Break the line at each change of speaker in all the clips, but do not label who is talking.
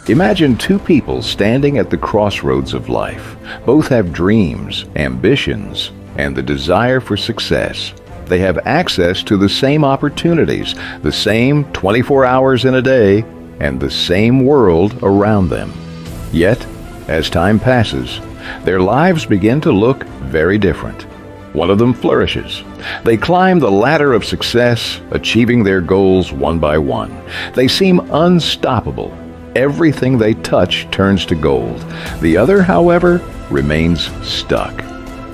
Imagine two people standing at the crossroads of life. Both have dreams, ambitions, and the desire for success. They have access to the same opportunities, the same 24 hours in a day, and the same world around them. Yet, as time passes, their lives begin to look very different. One of them flourishes. They climb the ladder of success, achieving their goals one by one. They seem unstoppable. Everything they touch turns to gold. The other, however, remains stuck.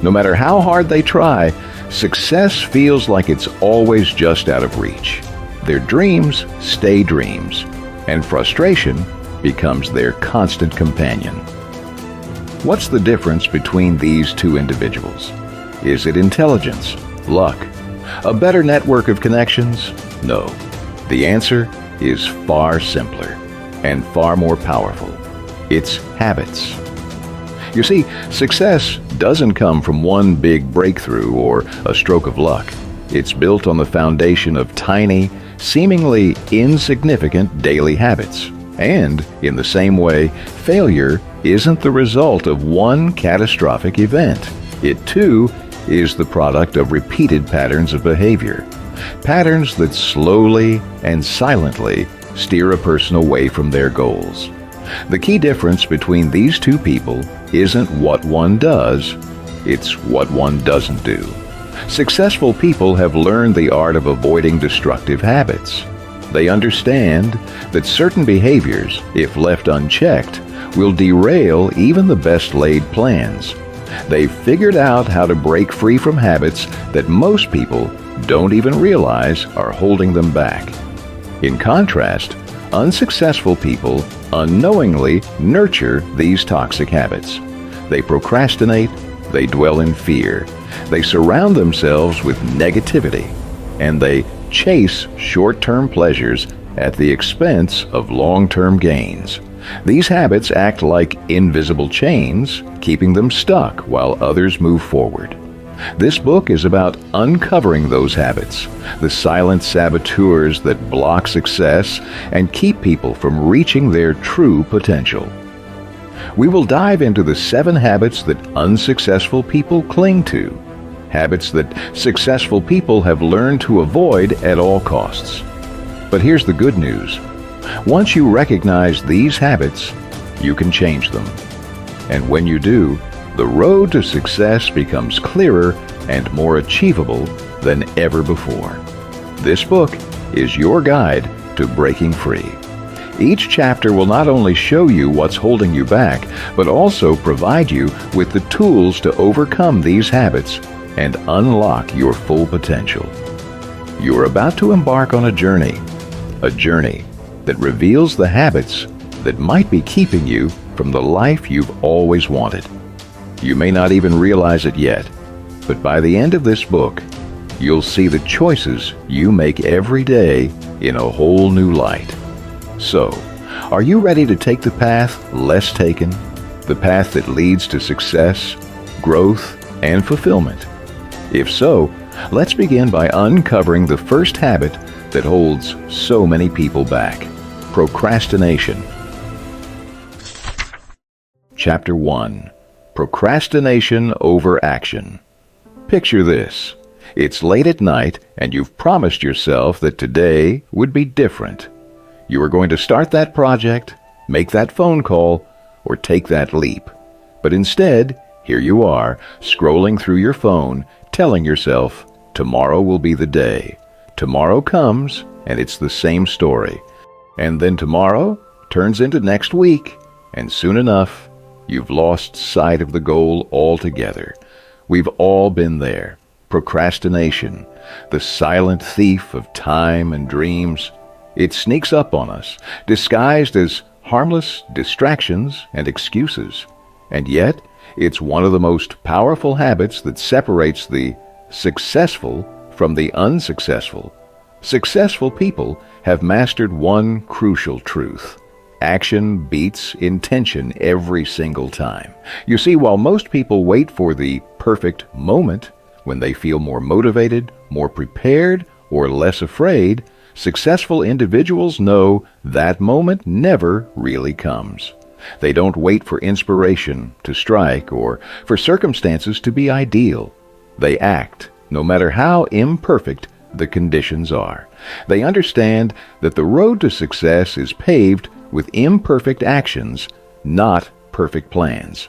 No matter how hard they try, success feels like it's always just out of reach. Their dreams stay dreams, and frustration becomes their constant companion. What's the difference between these two individuals? Is it intelligence? Luck? A better network of connections? No. The answer is far simpler and far more powerful. It's habits. You see, success doesn't come from one big breakthrough or a stroke of luck. It's built on the foundation of tiny, seemingly insignificant daily habits. And, in the same way, failure isn't the result of one catastrophic event. It, too, is the product of repeated patterns of behavior. Patterns that slowly and silently steer a person away from their goals. The key difference between these two people isn't what one does, it's what one doesn't do. Successful people have learned the art of avoiding destructive habits. They understand that certain behaviors, if left unchecked, will derail even the best-laid plans. They've figured out how to break free from habits that most people don't even realize are holding them back. In contrast, unsuccessful people unknowingly nurture these toxic habits. They procrastinate, they dwell in fear, they surround themselves with negativity, and they chase short-term pleasures at the expense of long-term gains. These habits act like invisible chains, keeping them stuck while others move forward. This book is about uncovering those habits, the silent saboteurs that block success and keep people from reaching their true potential. We will dive into the 7 habits that unsuccessful people cling to, habits that successful people have learned to avoid at all costs. But here's the good news. Once you recognize these habits, you can change them. And when you do, the road to success becomes clearer and more achievable than ever before. This book is your guide to breaking free. Each chapter will not only show you what's holding you back, but also provide you with the tools to overcome these habits and unlock your full potential. You're about to embark on a journey that reveals the habits that might be keeping you from the life you've always wanted. You may not even realize it yet, but by the end of this book, you'll see the choices you make every day in a whole new light. So, are you ready to take the path less taken, the path that leads to success, growth, and fulfillment? If so, let's begin by uncovering the first habit that holds so many people back: procrastination. Chapter 1. Procrastination over action. Picture this. It's late at night and you've promised yourself that today would be different. You are going to start that project, make that phone call, or take that leap. But instead, here you are, scrolling through your phone, telling yourself, tomorrow will be the day. Tomorrow comes, and it's the same story. And then tomorrow turns into next week, and soon enough, you've lost sight of the goal altogether. We've all been there. Procrastination, the silent thief of time and dreams. It sneaks up on us, disguised as harmless distractions and excuses. And yet, it's one of the most powerful habits that separates the successful from the unsuccessful. Successful people have mastered one crucial truth. Action beats intention every single time. You see, while most people wait for the perfect moment, when they feel more motivated, more prepared, or less afraid, Successful individuals know that moment never really comes. They don't wait for inspiration to strike or for circumstances to be ideal. They act, no matter how imperfect the conditions are. They understand that the road to success is paved with imperfect actions, not perfect plans.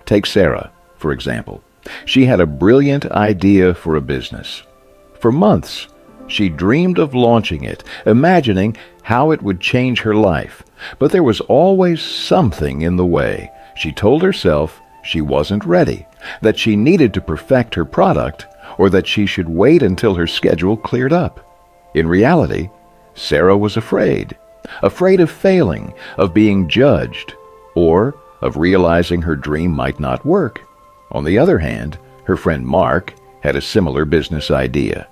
Take Sarah, for example. She had a brilliant idea for a business. For months, she dreamed of launching it, imagining how it would change her life. But there was always something in the way. She told herself she wasn't ready, that she needed to perfect her product, or that she should wait until her schedule cleared up. In reality, Sarah was afraid of failing, of being judged, or of realizing her dream might not work. On the other hand, her friend Mark had a similar business idea.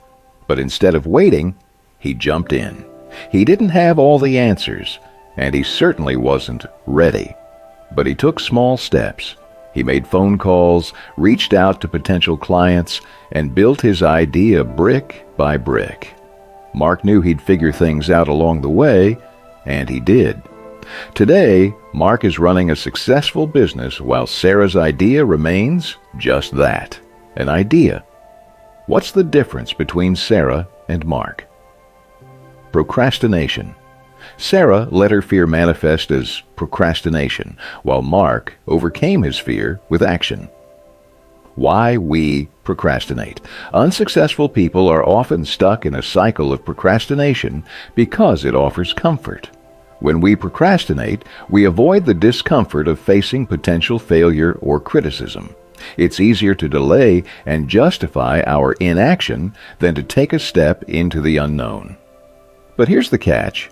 But instead of waiting, he jumped in. He didn't have all the answers, and he certainly wasn't ready. But he took small steps. He made phone calls, reached out to potential clients, and built his idea brick by brick. Mark knew he'd figure things out along the way, and he did. Today, Mark is running a successful business while Sarah's idea remains just that, an idea. What's the difference between Sarah and Mark? Procrastination. Sarah let her fear manifest as procrastination, while Mark overcame his fear with action. Why we procrastinate. Unsuccessful people are often stuck in a cycle of procrastination because it offers comfort. When we procrastinate, we avoid the discomfort of facing potential failure or criticism. It's easier to delay and justify our inaction than to take a step into the unknown. But here's the catch.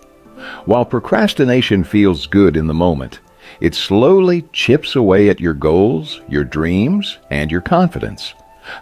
While procrastination feels good in the moment, it slowly chips away at your goals, your dreams, and your confidence.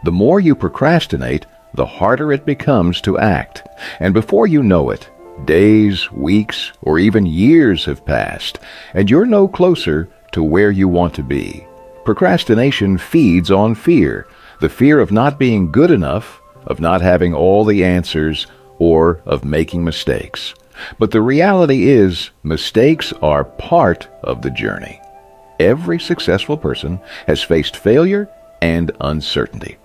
The more you procrastinate, the harder it becomes to act. And before you know it, days, weeks, or even years have passed, and you're no closer to where you want to be. Procrastination feeds on fear, the fear of not being good enough, of not having all the answers, or of making mistakes. But the reality is, mistakes are part of the journey. Every successful person has faced failure and uncertainty.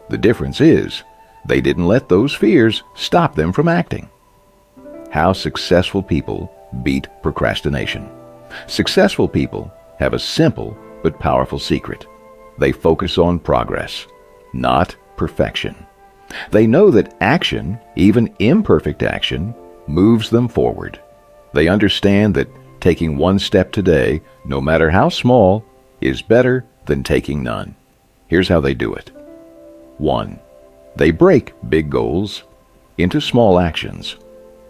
The difference is, they didn't let those fears stop them from acting. How successful people beat procrastination. Successful people have a simple but powerful secret. They focus on progress, not perfection. They know that action, even imperfect action, moves them forward. They understand that taking one step today, no matter how small, is better than taking none. Here's how they do it. 1. They break big goals into small actions.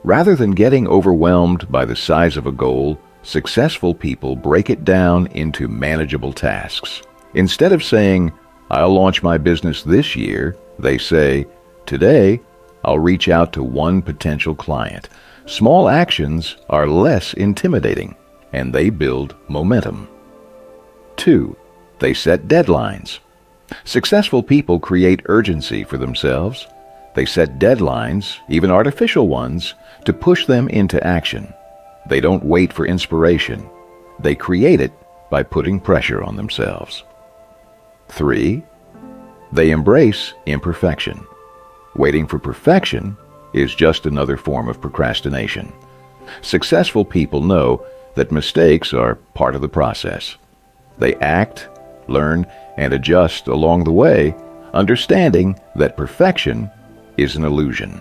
Rather than getting overwhelmed by the size of a goal, successful people break it down into manageable tasks. Instead of saying, "I'll launch my business this year," they say, "Today, I'll reach out to one potential client." Small actions are less intimidating, and they build momentum. 2. They set deadlines. Successful people create urgency for themselves. They set deadlines, even artificial ones, to push them into action. They don't wait for inspiration. They create it by putting pressure on themselves. 3. They embrace imperfection. Waiting for perfection is just another form of procrastination. Successful people know that mistakes are part of the process. They act, learn, and adjust along the way, understanding that perfection is an illusion.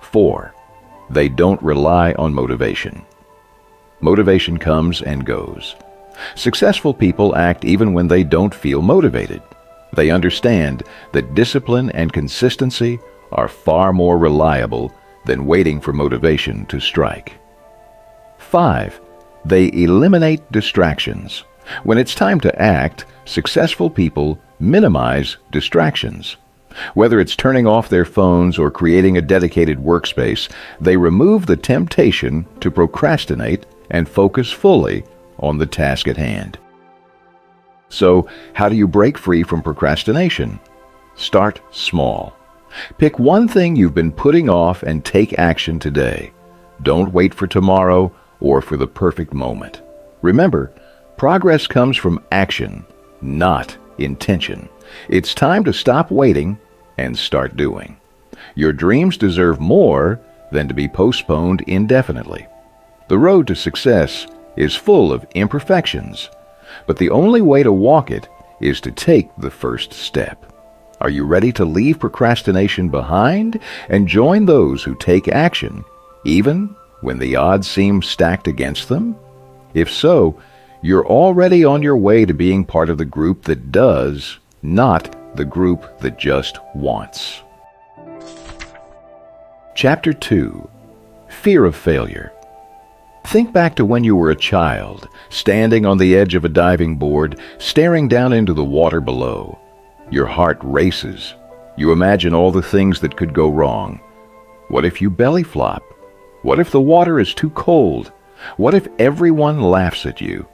4. They don't rely on motivation. Motivation comes and goes. Successful people act even when they don't feel motivated. They understand that discipline and consistency are far more reliable than waiting for motivation to strike. 5. They eliminate distractions. When it's time to act, successful people minimize distractions. Whether it's turning off their phones or creating a dedicated workspace, they remove the temptation to procrastinate and focus fully on the task at hand. So, how do you break free from procrastination? Start small. Pick one thing you've been putting off and take action today. Don't wait for tomorrow or for the perfect moment. Remember, progress comes from action, not intention. It's time to stop waiting and start doing. Your dreams deserve more than to be postponed indefinitely. The road to success is full of imperfections, but the only way to walk it is to take the first step. Are you ready to leave procrastination behind and join those who take action, even when the odds seem stacked against them? If so, you're already on your way to being part of the group that does, not the group that just wants. Chapter 2. Fear of Failure. Think back to when you were a child, standing on the edge of a diving board, staring down into the water below. Your heart races. You imagine all the things that could go wrong. What if you belly flop? What if the water is too cold? What if everyone laughs at you?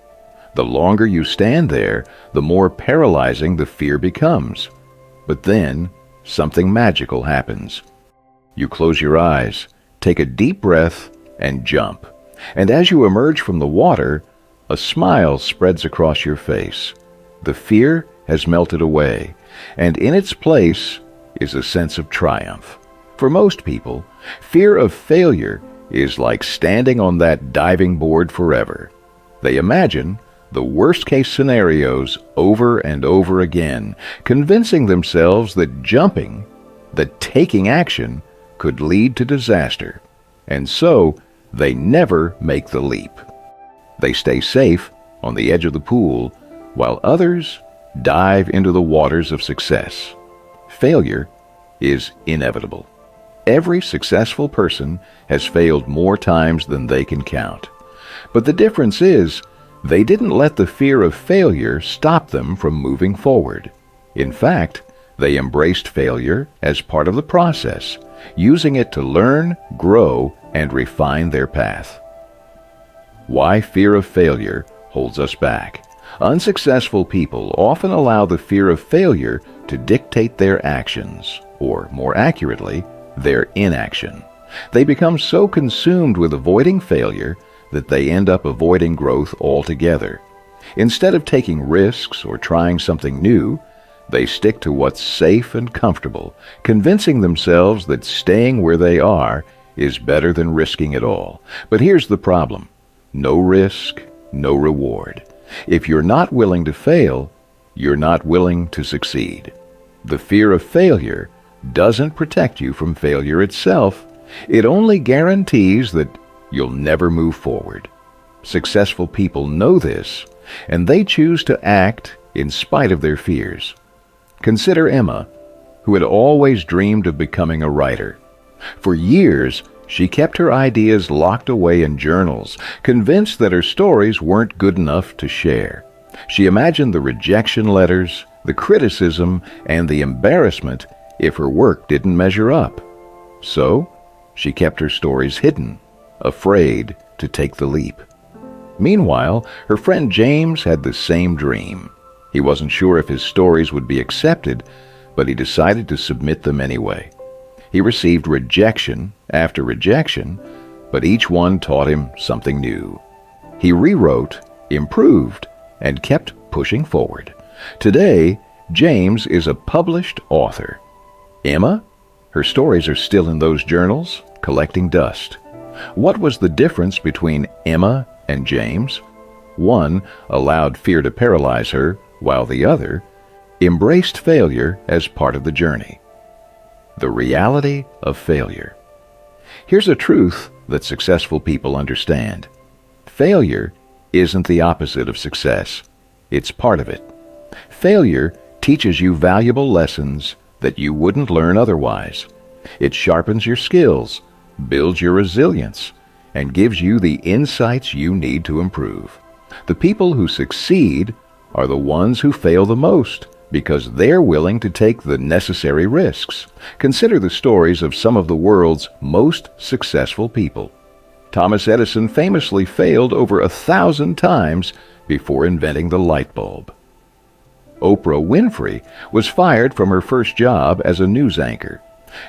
The longer you stand there, the more paralyzing the fear becomes. But then, something magical happens. You close your eyes, take a deep breath, and jump. And as you emerge from the water, a smile spreads across your face. The fear has melted away, and in its place is a sense of triumph. For most people, fear of failure is like standing on that diving board forever. They imagine the worst-case scenarios over and over again, convincing themselves that jumping, that taking action, could lead to disaster. And so, they never make the leap. They stay safe on the edge of the pool, while others dive into the waters of success. Failure is inevitable. Every successful person has failed more times than they can count. But the difference is, they didn't let the fear of failure stop them from moving forward. In fact, they embraced failure as part of the process, using it to learn, grow, and refine their path. Why fear of failure holds us back. Unsuccessful people often allow the fear of failure to dictate their actions, or more accurately, their inaction. They become so consumed with avoiding failure that they end up avoiding growth altogether. Instead of taking risks or trying something new, they stick to what's safe and comfortable, convincing themselves that staying where they are is better than risking it all. But here's the problem. No risk, no reward. If you're not willing to fail, you're not willing to succeed. The fear of failure doesn't protect you from failure itself. It only guarantees that you'll never move forward. Successful people know this, and they choose to act in spite of their fears. Consider Emma, who had always dreamed of becoming a writer. For years, she kept her ideas locked away in journals, convinced that her stories weren't good enough to share. She imagined the rejection letters, the criticism, and the embarrassment if her work didn't measure up. So, she kept her stories hidden, afraid to take the leap. Meanwhile, her friend James had the same dream. He wasn't sure if his stories would be accepted, but he decided to submit them anyway. He received rejection after rejection, but each one taught him something new. He rewrote, improved, and kept pushing forward. Today, James is a published author. Emma? Her stories are still in those journals, collecting dust. What was the difference between Emma and James? One allowed fear to paralyze her, while the other embraced failure as part of the journey. The reality of failure. Here's a truth that successful people understand. Failure isn't the opposite of success. It's part of it. Failure teaches you valuable lessons that you wouldn't learn otherwise. It sharpens your skills, builds your resilience, and gives you the insights you need to improve. The people who succeed are the ones who fail the most because they're willing to take the necessary risks. Consider the stories of some of the world's most successful people. Thomas Edison famously failed over 1,000 times before inventing the light bulb. Oprah Winfrey was fired from her first job as a news anchor.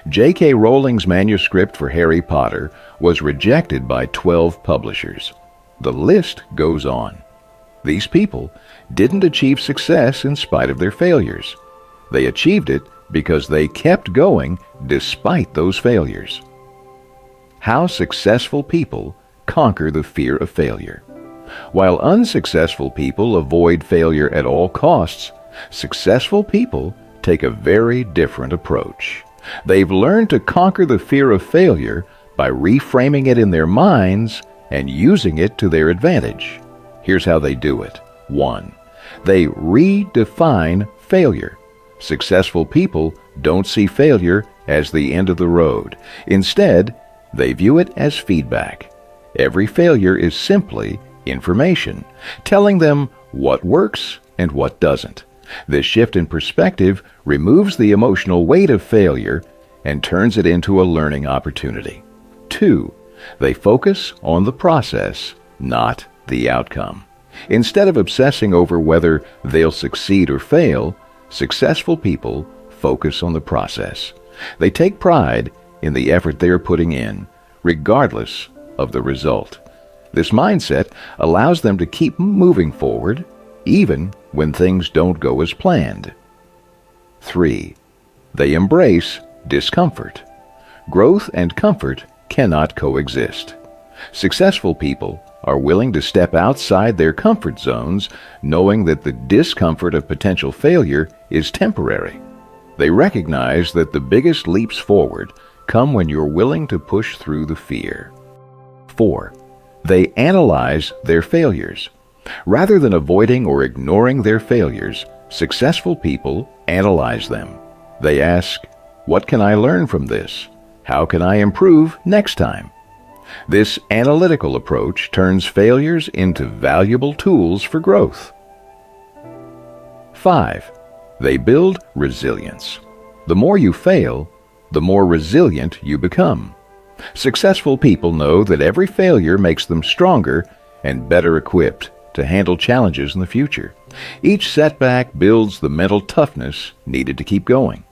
J.K. Rowling's manuscript for Harry Potter was rejected by 12 publishers. The list goes on. These people didn't achieve success in spite of their failures. They achieved it because they kept going despite those failures. How successful people conquer the fear of failure. While unsuccessful people avoid failure at all costs, successful people take a very different approach. They've learned to conquer the fear of failure by reframing it in their minds and using it to their advantage. Here's how they do it. 1. They redefine failure. Successful people don't see failure as the end of the road. Instead, they view it as feedback. Every failure is simply information, telling them what works and what doesn't. This shift in perspective removes the emotional weight of failure and turns it into a learning opportunity. 2. They focus on the process, not the outcome. Instead of obsessing over whether they'll succeed or fail, successful people focus on the process. They take pride in the effort they are putting in, regardless of the result. This mindset allows them to keep moving forward, even when things don't go as planned. 3. They embrace discomfort. Growth and comfort cannot coexist. Successful people are willing to step outside their comfort zones, knowing that the discomfort of potential failure is temporary. They recognize that the biggest leaps forward come when you're willing to push through the fear. 4. They analyze their failures. Rather than avoiding or ignoring their failures, successful people analyze them. They ask, "What can I learn from this? How can I improve next time?" This analytical approach turns failures into valuable tools for growth. 5. They build resilience. The more you fail, the more resilient you become. Successful people know that every failure makes them stronger and better equipped to handle challenges in the future. Each setback builds the mental toughness needed to keep going.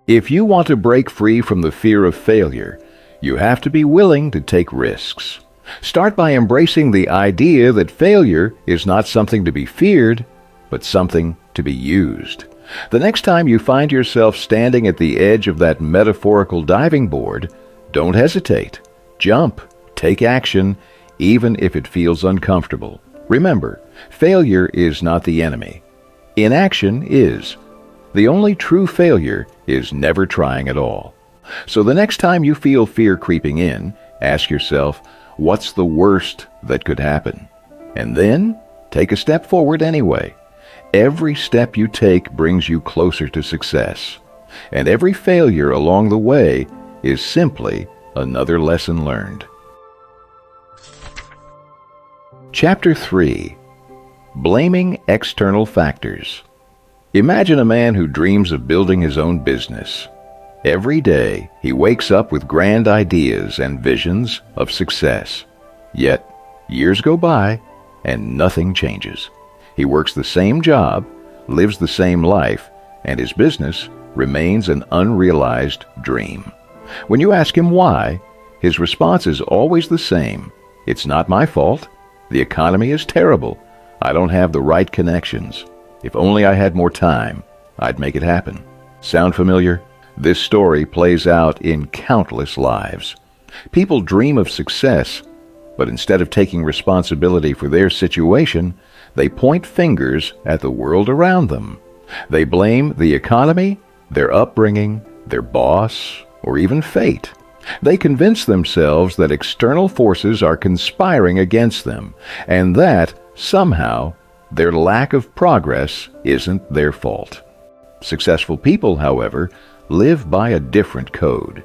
If you want to break free from the fear of failure, you have to be willing to take risks. Start by embracing the idea that failure is not something to be feared, but something to be used. The next time you find yourself standing at the edge of that metaphorical diving board, don't hesitate. Jump, take action, even if it feels uncomfortable. Remember, failure is not the enemy. Inaction is. The only true failure is never trying at all. So the next time you feel fear creeping in, ask yourself, what's the worst that could happen? And then, take a step forward anyway. Every step you take brings you closer to success. And every failure along the way is simply another lesson learned. Chapter 3. Blaming External Factors. Imagine a man who dreams of building his own business. Every day, he wakes up with grand ideas and visions of success. Yet, years go by and nothing changes. He works the same job, lives the same life, and his business remains an unrealized dream. When you ask him why, his response is always the same. It's not my fault. The economy is terrible. I don't have the right connections. If only I had more time, I'd make it happen. Sound familiar? This story plays out in countless lives. People dream of success, but instead of taking responsibility for their situation, they point fingers at the world around them. They blame the economy, their upbringing, their boss, or even fate. They convince themselves that external forces are conspiring against them, and that, somehow, their lack of progress isn't their fault. Successful people, however, live by a different code.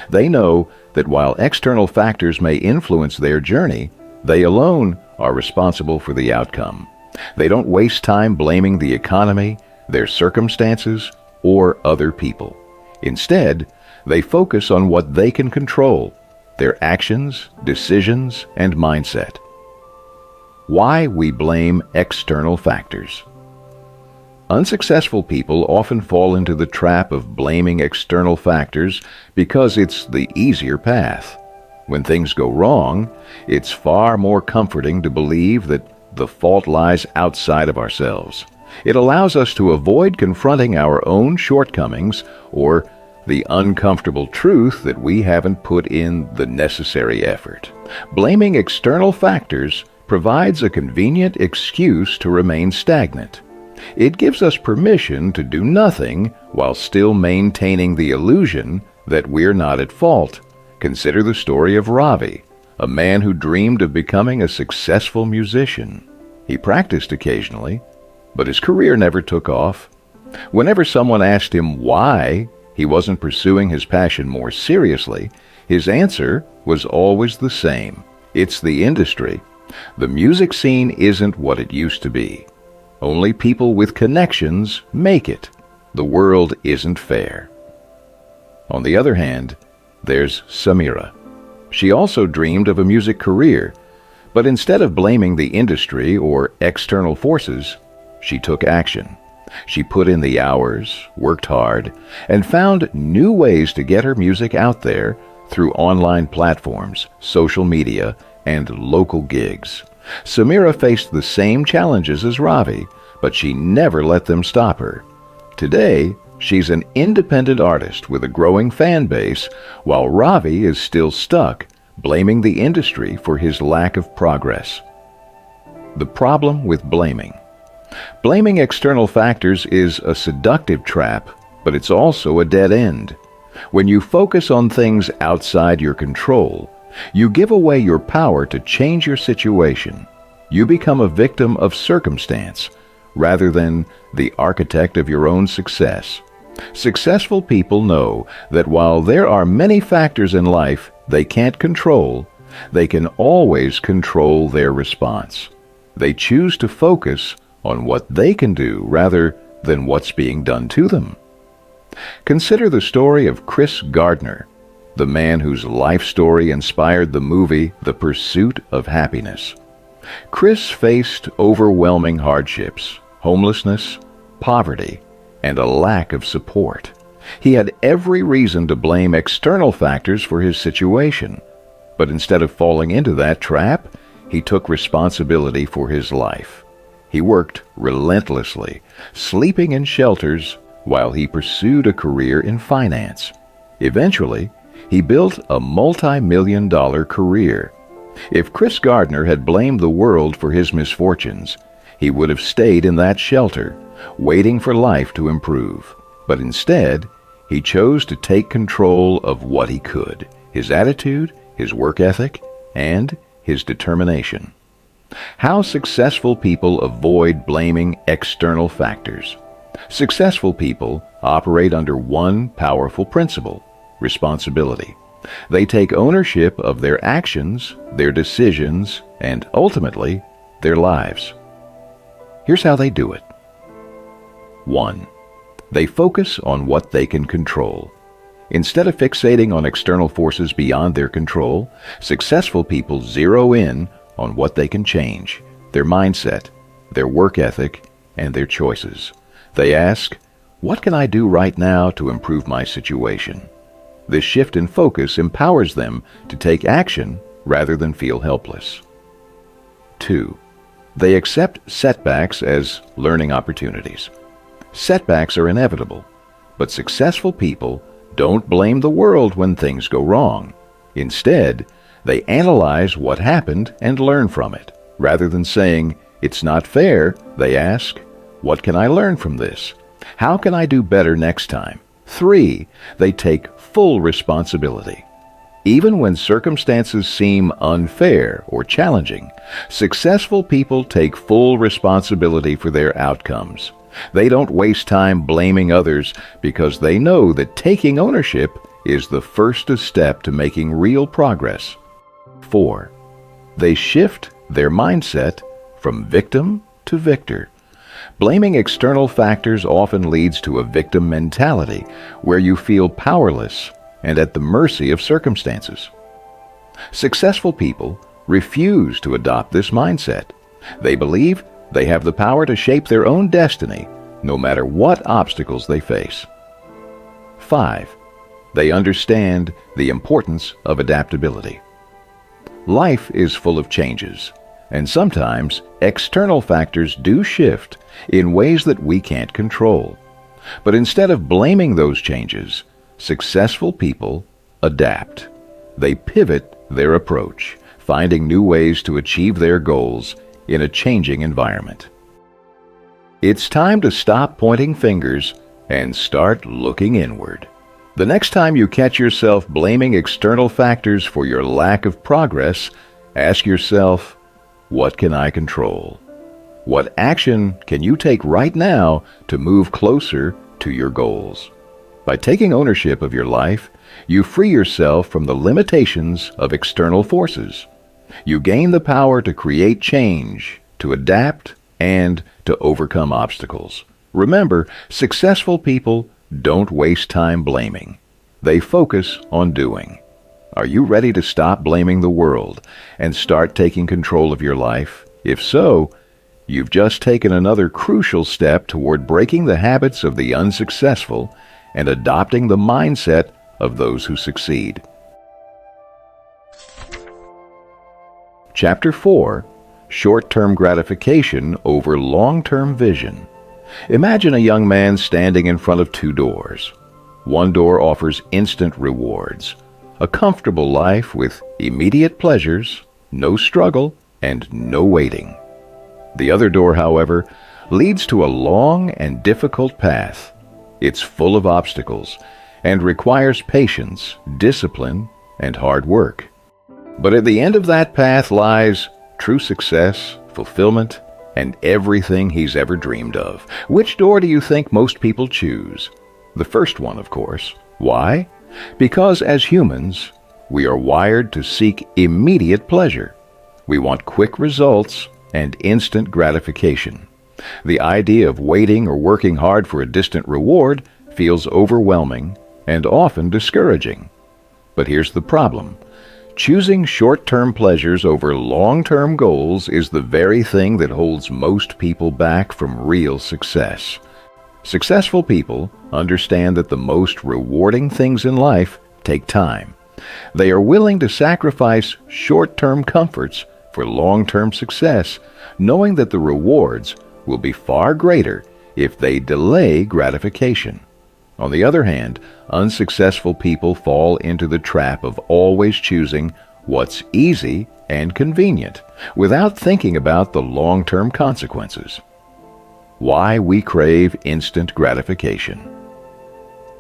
They know that while external factors may influence their journey, they alone are responsible for the outcome. They don't waste time blaming the economy, their circumstances, or other people. Instead, they focus on what they can control, their actions, decisions, and mindset. Why we blame external factors. Unsuccessful people often fall into the trap of blaming external factors because it's the easier path. When things go wrong, it's far more comforting to believe that the fault lies outside of ourselves. It allows us to avoid confronting our own shortcomings or the uncomfortable truth that we haven't put in the necessary effort. Blaming external factors provides a convenient excuse to remain stagnant. It gives us permission to do nothing while still maintaining the illusion that we're not at fault. Consider the story of Ravi, a man who dreamed of becoming a successful musician. He practiced occasionally, but his career never took off. Whenever someone asked him why he wasn't pursuing his passion more seriously, his answer was always the same. It's the industry. The music scene isn't what it used to be. Only people with connections make it. The world isn't fair. On the other hand, there's Samira. She also dreamed of a music career, but instead of blaming the industry or external forces, she took action. She put in the hours, worked hard, and found new ways to get her music out there through online platforms, social media, and local gigs. Samira faced the same challenges as Ravi, but she never let them stop her. Today, she's an independent artist with a growing fan base, while Ravi is still stuck, blaming the industry for his lack of progress. The problem with blaming. Blaming external factors is a seductive trap, but it's also a dead end. When you focus on things outside your control, you give away your power to change your situation. You become a victim of circumstance rather than the architect of your own success. Successful people know that while there are many factors in life they can't control, they can always control their response. They choose to focus on what they can do rather than what's being done to them. Consider the story of Chris Gardner, the man whose life story inspired the movie The Pursuit of Happiness. Chris faced overwhelming hardships, homelessness, poverty, and a lack of support. He had every reason to blame external factors for his situation, but instead of falling into that trap, he took responsibility for his life. He worked relentlessly, sleeping in shelters while he pursued a career in finance. Eventually, he built a multi-million-dollar career. If Chris Gardner had blamed the world for his misfortunes, he would have stayed in that shelter, waiting for life to improve. But instead, he chose to take control of what he could: his attitude, his work ethic, and his determination. How successful people avoid blaming external factors. Successful people operate under one powerful principle: responsibility. They take ownership of their actions, their decisions, and ultimately, their lives. Here's how they do it. 1. They focus on what they can control. Instead of fixating on external forces beyond their control, successful people zero in on what they can change: their mindset, their work ethic, and their choices. They ask, what can I do right now to improve my situation? This shift in focus empowers them to take action rather than feel helpless. 2. They accept setbacks as learning opportunities. Setbacks are inevitable, but successful people don't blame the world when things go wrong. Instead, they analyze what happened and learn from it. Rather than saying, "It's not fair," they ask, "What can I learn from this? How can I do better next time?" 3. They take full responsibility. Even when circumstances seem unfair or challenging, successful people take full responsibility for their outcomes. They don't waste time blaming others because they know that taking ownership is the first step to making real progress. 4. They shift their mindset from victim to victor. Blaming external factors often leads to a victim mentality where you feel powerless and at the mercy of circumstances. Successful people refuse to adopt this mindset. They believe they have the power to shape their own destiny no matter what obstacles they face. 5. They understand the importance of adaptability. Life is full of changes, and sometimes external factors do shift in ways that we can't control. But instead of blaming those changes, successful people adapt. They pivot their approach, finding new ways to achieve their goals in a changing environment. It's time to stop pointing fingers and start looking inward. The next time you catch yourself blaming external factors for your lack of progress, ask yourself, what can I control? What action can you take right now to move closer to your goals? By taking ownership of your life, you free yourself from the limitations of external forces. You gain the power to create change, to adapt, and to overcome obstacles. Remember, successful people don't waste time blaming. They focus on doing. Are you ready to stop blaming the world and start taking control of your life? If so, you've just taken another crucial step toward breaking the habits of the unsuccessful and adopting the mindset of those who succeed. Chapter 4. Short-term gratification over long-term vision. Imagine a young man standing in front of two doors. One door offers instant rewards, a comfortable life with immediate pleasures, no struggle, and no waiting. The other door, however, leads to a long and difficult path. It's full of obstacles and requires patience, discipline, and hard work. But at the end of that path lies true success, fulfillment, and everything he's ever dreamed of. Which door do you think most people choose? The first one, of course. Why? Because as humans, we are wired to seek immediate pleasure. We want quick results and instant gratification. The idea of waiting or working hard for a distant reward feels overwhelming and often discouraging. But here's the problem. Choosing short-term pleasures over long-term goals is the very thing that holds most people back from real success. Successful people understand that the most rewarding things in life take time. They are willing to sacrifice short-term comforts for long-term success, knowing that the rewards will be far greater if they delay gratification. On the other hand, unsuccessful people fall into the trap of always choosing what's easy and convenient, without thinking about the long-term consequences. Why we crave instant gratification.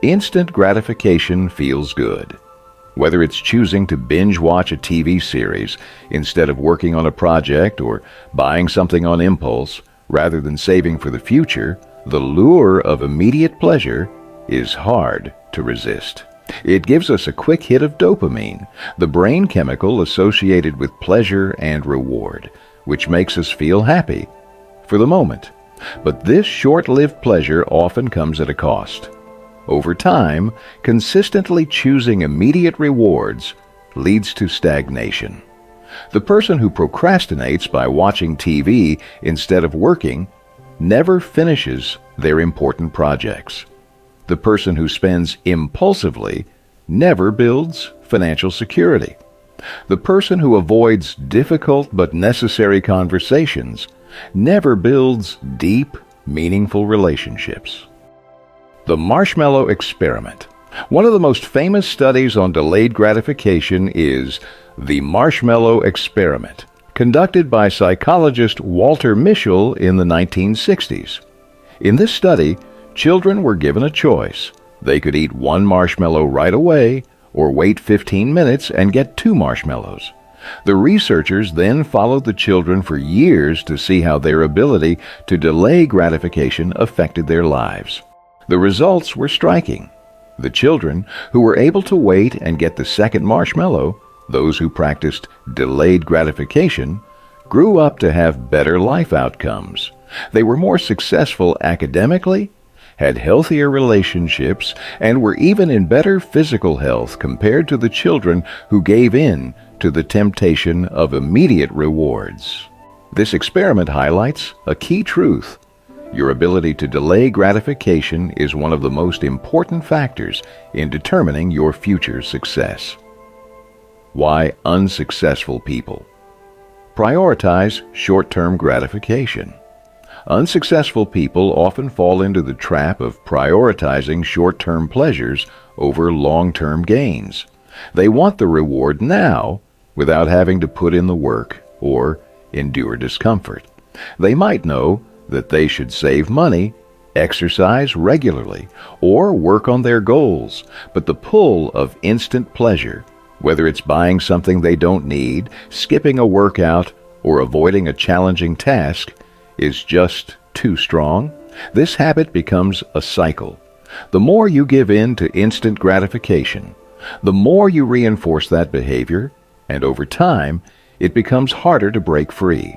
Instant gratification feels good. Whether it's choosing to binge-watch a TV series instead of working on a project or buying something on impulse rather than saving for the future, the lure of immediate pleasure is hard to resist. It gives us a quick hit of dopamine, the brain chemical associated with pleasure and reward, which makes us feel happy for the moment. But this short-lived pleasure often comes at a cost. Over time, consistently choosing immediate rewards leads to stagnation. The person who procrastinates by watching TV instead of working never finishes their important projects. The person who spends impulsively never builds financial security. The person who avoids difficult but necessary conversations never builds deep, meaningful relationships. The marshmallow experiment. One of the most famous studies on delayed gratification is the marshmallow experiment, conducted by psychologist Walter Mischel in the 1960s. In this study, children were given a choice. They could eat one marshmallow right away or wait 15 minutes and get 2 marshmallows. The researchers then followed the children for years to see how their ability to delay gratification affected their lives. The results were striking. The children who were able to wait and get the second marshmallow, those who practiced delayed gratification, grew up to have better life outcomes. They were more successful academically, had healthier relationships, and were even in better physical health compared to the children who gave in to the temptation of immediate rewards. This experiment highlights a key truth. Your ability to delay gratification is one of the most important factors in determining your future success. Why unsuccessful people prioritize short-term gratification. Unsuccessful people often fall into the trap of prioritizing short-term pleasures over long-term gains. They want the reward now without having to put in the work or endure discomfort. They might know that they should save money, exercise regularly, or work on their goals, but the pull of instant pleasure, whether it's buying something they don't need, skipping a workout, or avoiding a challenging task, is just too strong. This habit becomes a cycle. The more you give in to instant gratification, the more you reinforce that behavior, and over time, it becomes harder to break free.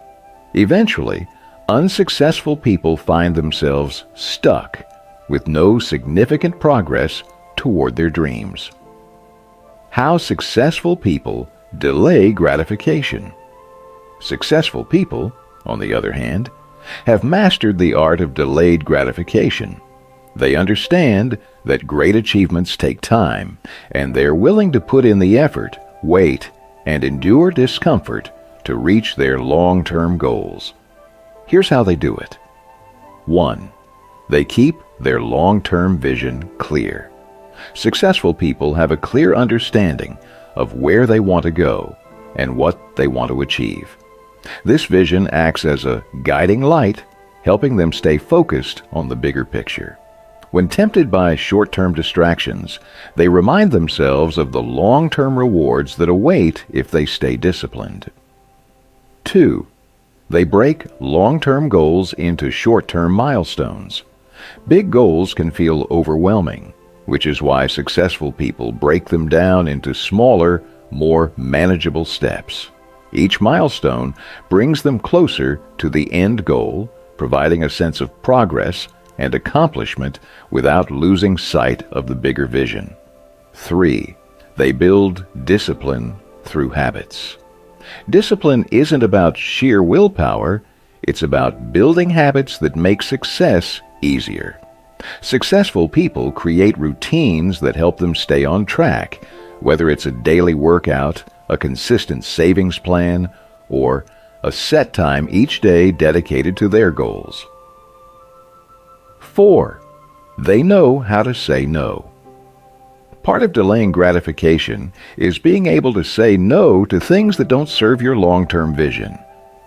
Eventually, unsuccessful people find themselves stuck with no significant progress toward their dreams. How successful people delay gratification. Successful people, on the other hand, have mastered the art of delayed gratification. They understand that great achievements take time, and they're willing to put in the effort, wait, and endure discomfort to reach their long-term goals. Here's how they do it. 1. They keep their long-term vision clear. Successful people have a clear understanding of where they want to go and what they want to achieve. This vision acts as a guiding light, helping them stay focused on the bigger picture. When tempted by short-term distractions, they remind themselves of the long-term rewards that await if they stay disciplined. 2. They break long-term goals into short-term milestones. Big goals can feel overwhelming, which is why successful people break them down into smaller, more manageable steps. Each milestone brings them closer to the end goal, providing a sense of progress and accomplishment without losing sight of the bigger vision. 3. They build discipline through habits. Discipline isn't about sheer willpower, it's about building habits that make success easier. Successful people create routines that help them stay on track, whether it's a daily workout, a consistent savings plan, or a set time each day dedicated to their goals. 4. They know how to say no. Part of delaying gratification is being able to say no to things that don't serve your long-term vision.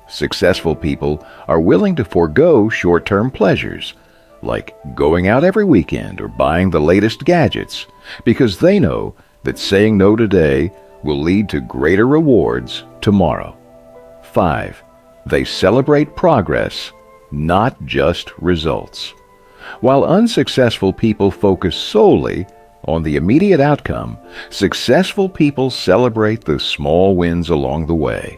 Successful people are willing to forego short-term pleasures, like going out every weekend or buying the latest gadgets, because they know that saying no today will lead to greater rewards tomorrow. 5. They celebrate progress, not just results. While unsuccessful people focus solely on the immediate outcome, successful people celebrate the small wins along the way.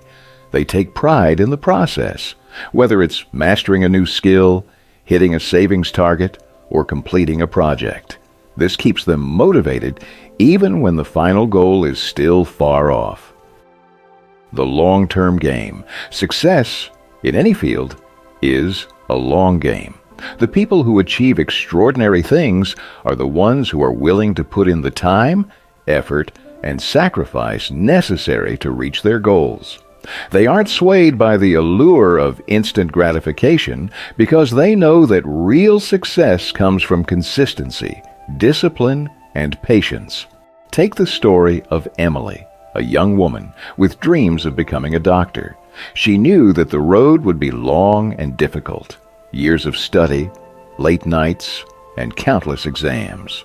They take pride in the process, whether it's mastering a new skill, hitting a savings target, or completing a project. This keeps them motivated even when the final goal is still far off. The long-term game. Success, in any field, is a long game. The people who achieve extraordinary things are the ones who are willing to put in the time, effort, and sacrifice necessary to reach their goals. They aren't swayed by the allure of instant gratification because they know that real success comes from consistency, discipline, and patience. Take the story of Emily, a young woman with dreams of becoming a doctor. She knew that the road would be long and difficult. Years of study, late nights, and countless exams.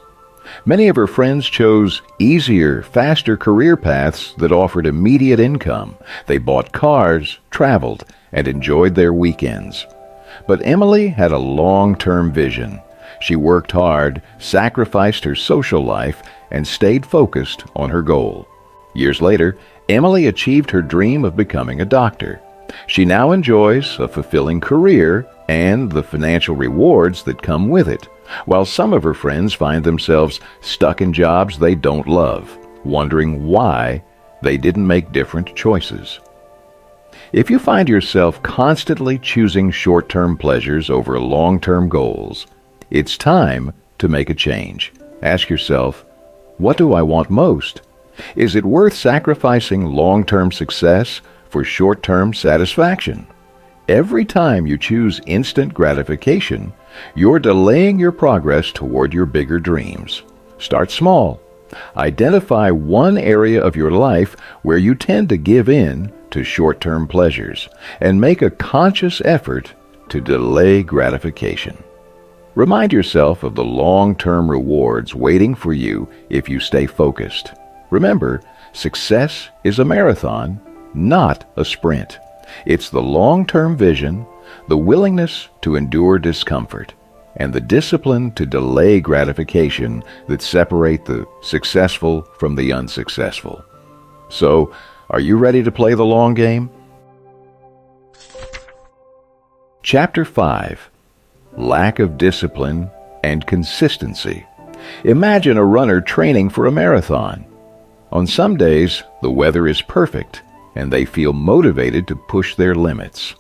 Many of her friends chose easier, faster career paths that offered immediate income. They bought cars, traveled, and enjoyed their weekends. But Emily had a long-term vision. She worked hard, sacrificed her social life, and stayed focused on her goal. Years later, Emily achieved her dream of becoming a doctor. She now enjoys a fulfilling career and the financial rewards that come with it, while some of her friends find themselves stuck in jobs they don't love, wondering why they didn't make different choices. If you find yourself constantly choosing short-term pleasures over long-term goals, it's time to make a change. Ask yourself, what do I want most? Is it worth sacrificing long-term success for short-term satisfaction? Every time you choose instant gratification, you're delaying your progress toward your bigger dreams. Start small. Identify one area of your life where you tend to give in to short-term pleasures and make a conscious effort to delay gratification. Remind yourself of the long-term rewards waiting for you if you stay focused. Remember, success is a marathon, not a sprint. It's the long-term vision, the willingness to endure discomfort, and the discipline to delay gratification that separate the successful from the unsuccessful. So, are you ready to play the long game? Chapter 5. Lack of discipline and consistency. Imagine a runner training for a marathon. On some days, the weather is perfect, and they feel motivated to push their limits.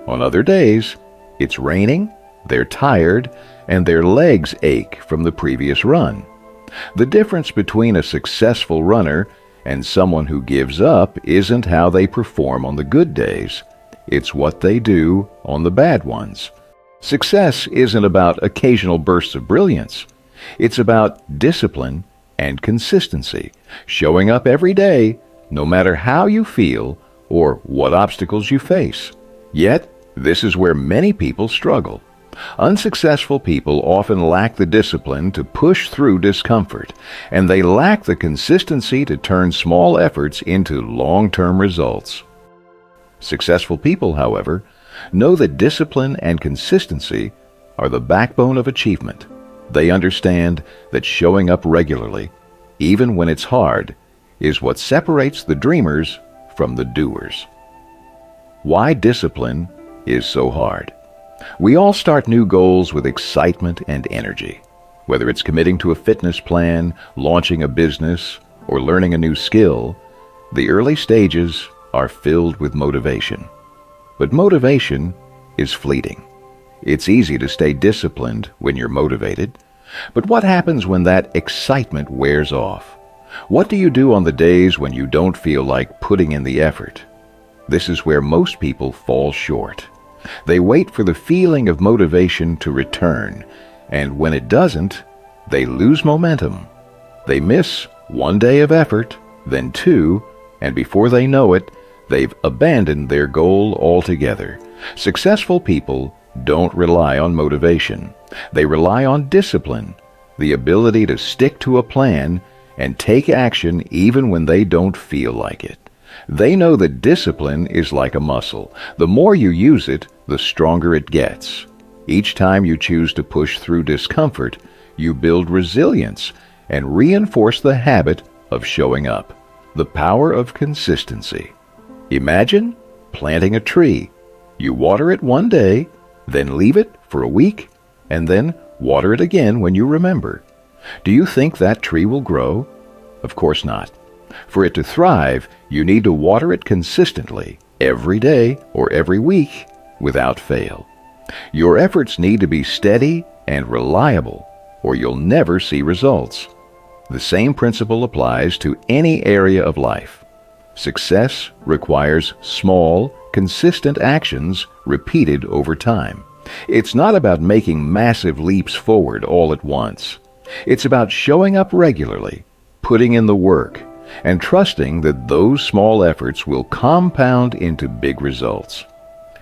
On other days, it's raining, they're tired, and their legs ache from the previous run. The difference between a successful runner and someone who gives up isn't how they perform on the good days. It's what they do on the bad ones. Success isn't about occasional bursts of brilliance. It's about discipline and consistency, showing up every day, no matter how you feel or what obstacles you face. Yet, this is where many people struggle. Unsuccessful people often lack the discipline to push through discomfort, and they lack the consistency to turn small efforts into long-term results. Successful people, however, know that discipline and consistency are the backbone of achievement. They understand that showing up regularly, even when it's hard, is what separates the dreamers from the doers. Why discipline is so hard. We all start new goals with excitement and energy. Whether it's committing to a fitness plan, launching a business, or learning a new skill, the early stages are filled with motivation. But motivation is fleeting. It's easy to stay disciplined when you're motivated. But what happens when that excitement wears off? What do you do on the days when you don't feel like putting in the effort? This is where most people fall short. They wait for the feeling of motivation to return, and when it doesn't, they lose momentum. They miss one day of effort, then two, and before they know it, they've abandoned their goal altogether. Successful people don't rely on motivation. They rely on discipline, the ability to stick to a plan and take action even when they don't feel like it. They know that discipline is like a muscle. The more you use it, the stronger it gets. Each time you choose to push through discomfort, you build resilience and reinforce the habit of showing up. The power of consistency. Imagine planting a tree. You water it one day, then leave it for a week, and then water it again when you remember. Do you think that tree will grow? Of course not. For it to thrive, you need to water it consistently, every day or every week, without fail. Your efforts need to be steady and reliable, or you'll never see results. The same principle applies to any area of life. Success requires small, consistent actions repeated over time. It's not about making massive leaps forward all at once. It's about showing up regularly, putting in the work, and trusting that those small efforts will compound into big results.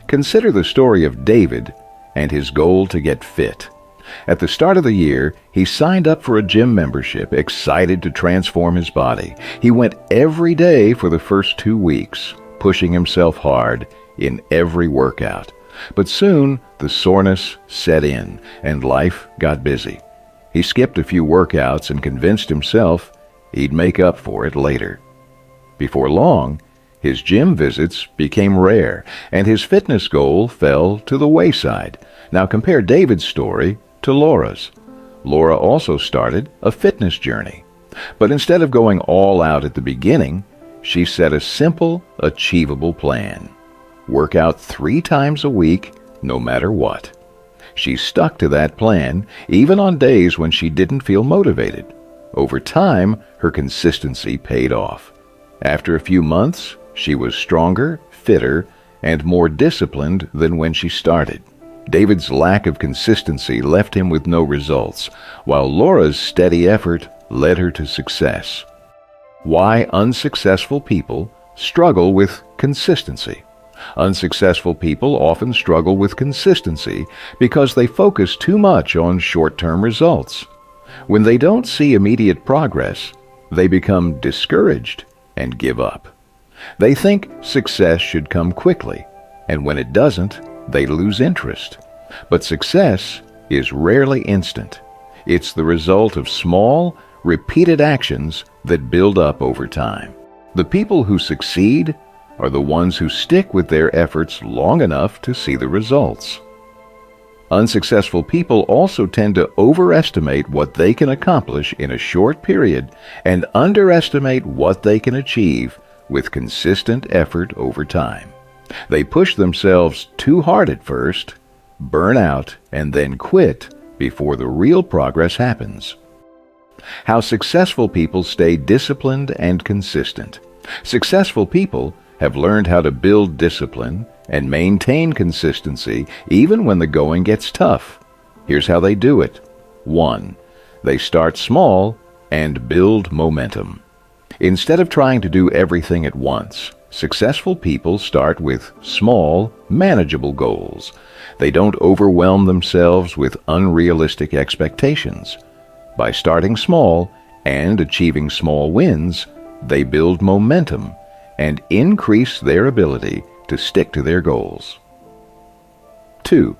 Consider the story of David and his goal to get fit. At the start of the year, he signed up for a gym membership, excited to transform his body. He went every day for the first 2 weeks, pushing himself hard in every workout. But soon, the soreness set in, and life got busy. He skipped a few workouts and convinced himself he'd make up for it later. Before long, his gym visits became rare, and his fitness goal fell to the wayside. Now compare David's story to Laura's. Laura also started a fitness journey. But instead of going all out at the beginning, she set a simple, achievable plan. work out 3 times a week, no matter what. She stuck to that plan, even on days when she didn't feel motivated. Over time, her consistency paid off. After a few months, she was stronger, fitter, and more disciplined than when she started. David's lack of consistency left him with no results, while Laura's steady effort led her to success. Why unsuccessful people struggle with consistency. Unsuccessful people often struggle with consistency because they focus too much on short-term results. When they don't see immediate progress, they become discouraged and give up. They think success should come quickly, and when it doesn't, they lose interest. But success is rarely instant. It's the result of small, repeated actions that build up over time. The people who succeed are the ones who stick with their efforts long enough to see the results. Unsuccessful people also tend to overestimate what they can accomplish in a short period and underestimate what they can achieve with consistent effort over time. They push themselves too hard at first, burn out, and then quit before the real progress happens. How successful people stay disciplined and consistent. Successful people have learned how to build discipline and maintain consistency even when the going gets tough. Here's how they do it. 1. They start small and build momentum. Instead of trying to do everything at once, successful people start with small, manageable goals. They don't overwhelm themselves with unrealistic expectations. By starting small and achieving small wins, they build momentum and increase their ability to stick to their goals. 2.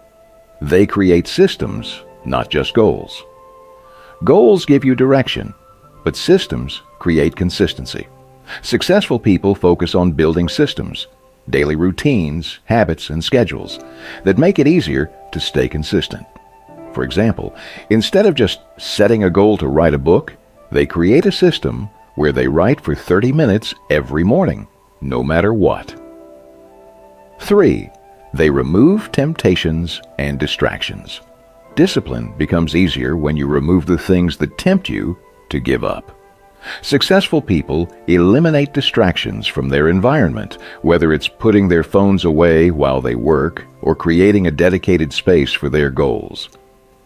They create systems, not just goals. Goals give you direction, but systems create consistency. Successful people focus on building systems, daily routines, habits, and schedules that make it easier to stay consistent. For example, instead of just setting a goal to write a book, they create a system where they write for 30 minutes every morning, no matter what. 3. They remove temptations and distractions. Discipline becomes easier when you remove the things that tempt you to give up. Successful people eliminate distractions from their environment, whether it's putting their phones away while they work or creating a dedicated space for their goals.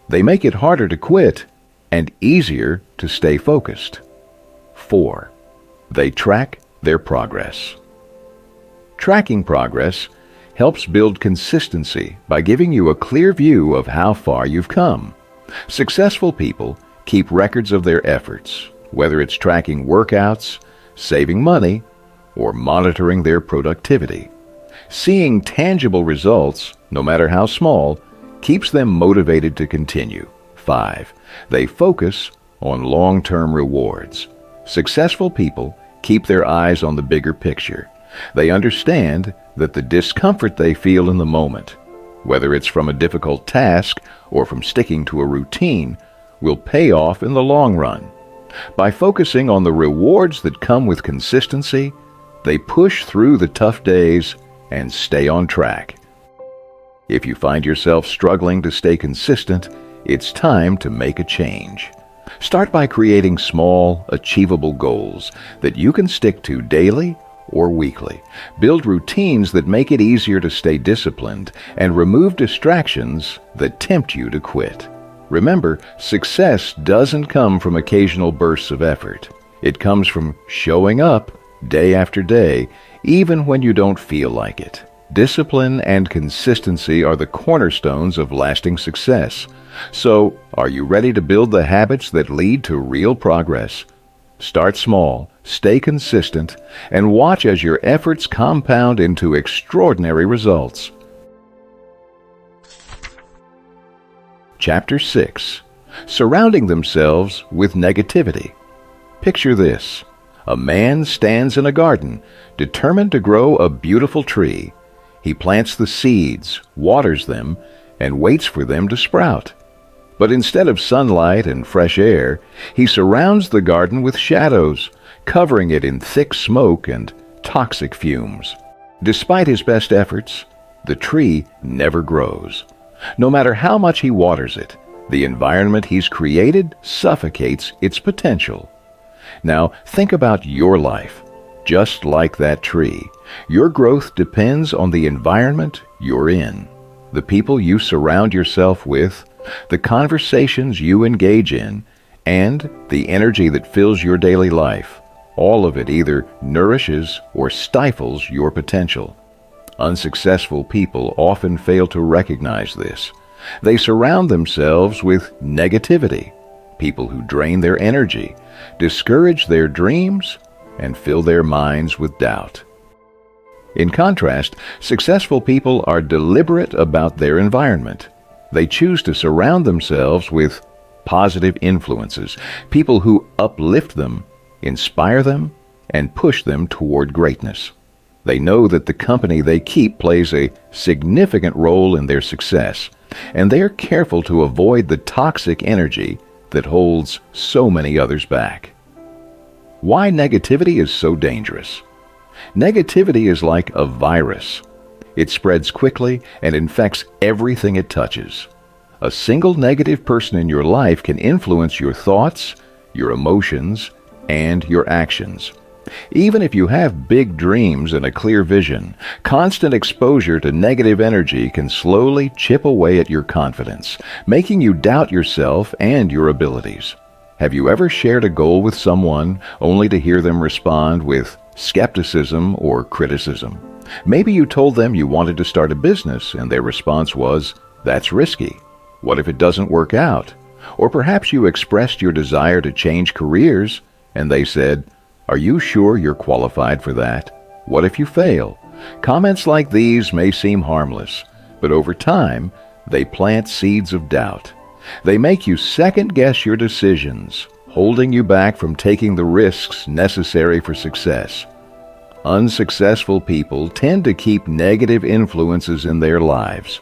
They make it harder to quit and easier to stay focused. 4. They track their progress. Tracking progress helps build consistency by giving you a clear view of how far you've come. Successful people keep records of their efforts, whether it's tracking workouts, saving money, or monitoring their productivity. Seeing tangible results, no matter how small, keeps them motivated to continue. 5. They focus on long-term rewards. Successful people keep their eyes on the bigger picture. They understand that the discomfort they feel in the moment, whether it's from a difficult task or from sticking to a routine, will pay off in the long run. By focusing on the rewards that come with consistency, they push through the tough days and stay on track. If you find yourself struggling to stay consistent, it's time to make a change. Start by creating small, achievable goals that you can stick to daily or weekly. Build routines that make it easier to stay disciplined and remove distractions that tempt you to quit. Remember, success doesn't come from occasional bursts of effort. It comes from showing up day after day, even when you don't feel like it. Discipline and consistency are the cornerstones of lasting success. So, are you ready to build the habits that lead to real progress? Start small, stay consistent, and watch as your efforts compound into extraordinary results. Chapter 6. Surrounding themselves with negativity. Picture this. A man stands in a garden, determined to grow a beautiful tree. He plants the seeds, waters them, and waits for them to sprout. But instead of sunlight and fresh air, he surrounds the garden with shadows, covering it in thick smoke and toxic fumes. Despite his best efforts, the tree never grows. No matter how much he waters it, the environment he's created suffocates its potential. Now, think about your life. Just like that tree, your growth depends on the environment you're in, the people you surround yourself with, the conversations you engage in, and the energy that fills your daily life. All of it either nourishes or stifles your potential. Unsuccessful people often fail to recognize this. They surround themselves with negativity, people who drain their energy, discourage their dreams, and fill their minds with doubt. In contrast, successful people are deliberate about their environment. They choose to surround themselves with positive influences, people who uplift them, inspire them, and push them toward greatness. They know that the company they keep plays a significant role in their success, and they are careful to avoid the toxic energy that holds so many others back. Why negativity is so dangerous? Negativity is like a virus. It spreads quickly and infects everything it touches. A single negative person in your life can influence your thoughts, your emotions, and your actions. Even if you have big dreams and a clear vision, constant exposure to negative energy can slowly chip away at your confidence, making you doubt yourself and your abilities. Have you ever shared a goal with someone only to hear them respond with skepticism or criticism? Maybe you told them you wanted to start a business and their response was, "That's risky. What if it doesn't work out?" Or perhaps you expressed your desire to change careers and they said, "Are you sure you're qualified for that? What if you fail?" Comments like these may seem harmless, but over time, they plant seeds of doubt. They make you second-guess your decisions, holding you back from taking the risks necessary for success. Unsuccessful people tend to keep negative influences in their lives.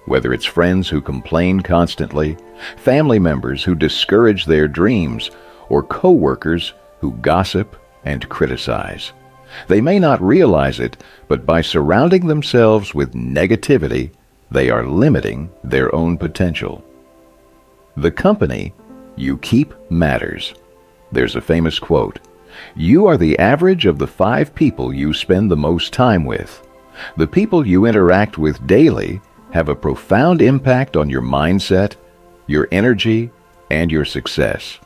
Whether it's friends who complain constantly, family members who discourage their dreams, or co-workers who gossip and criticize. They may not realize it, but by surrounding themselves with negativity, they are limiting their own potential. The company you keep matters. There's a famous quote, "You are the average of the 5 people you spend the most time with." The people you interact with daily have a profound impact on your mindset, your energy, and your success.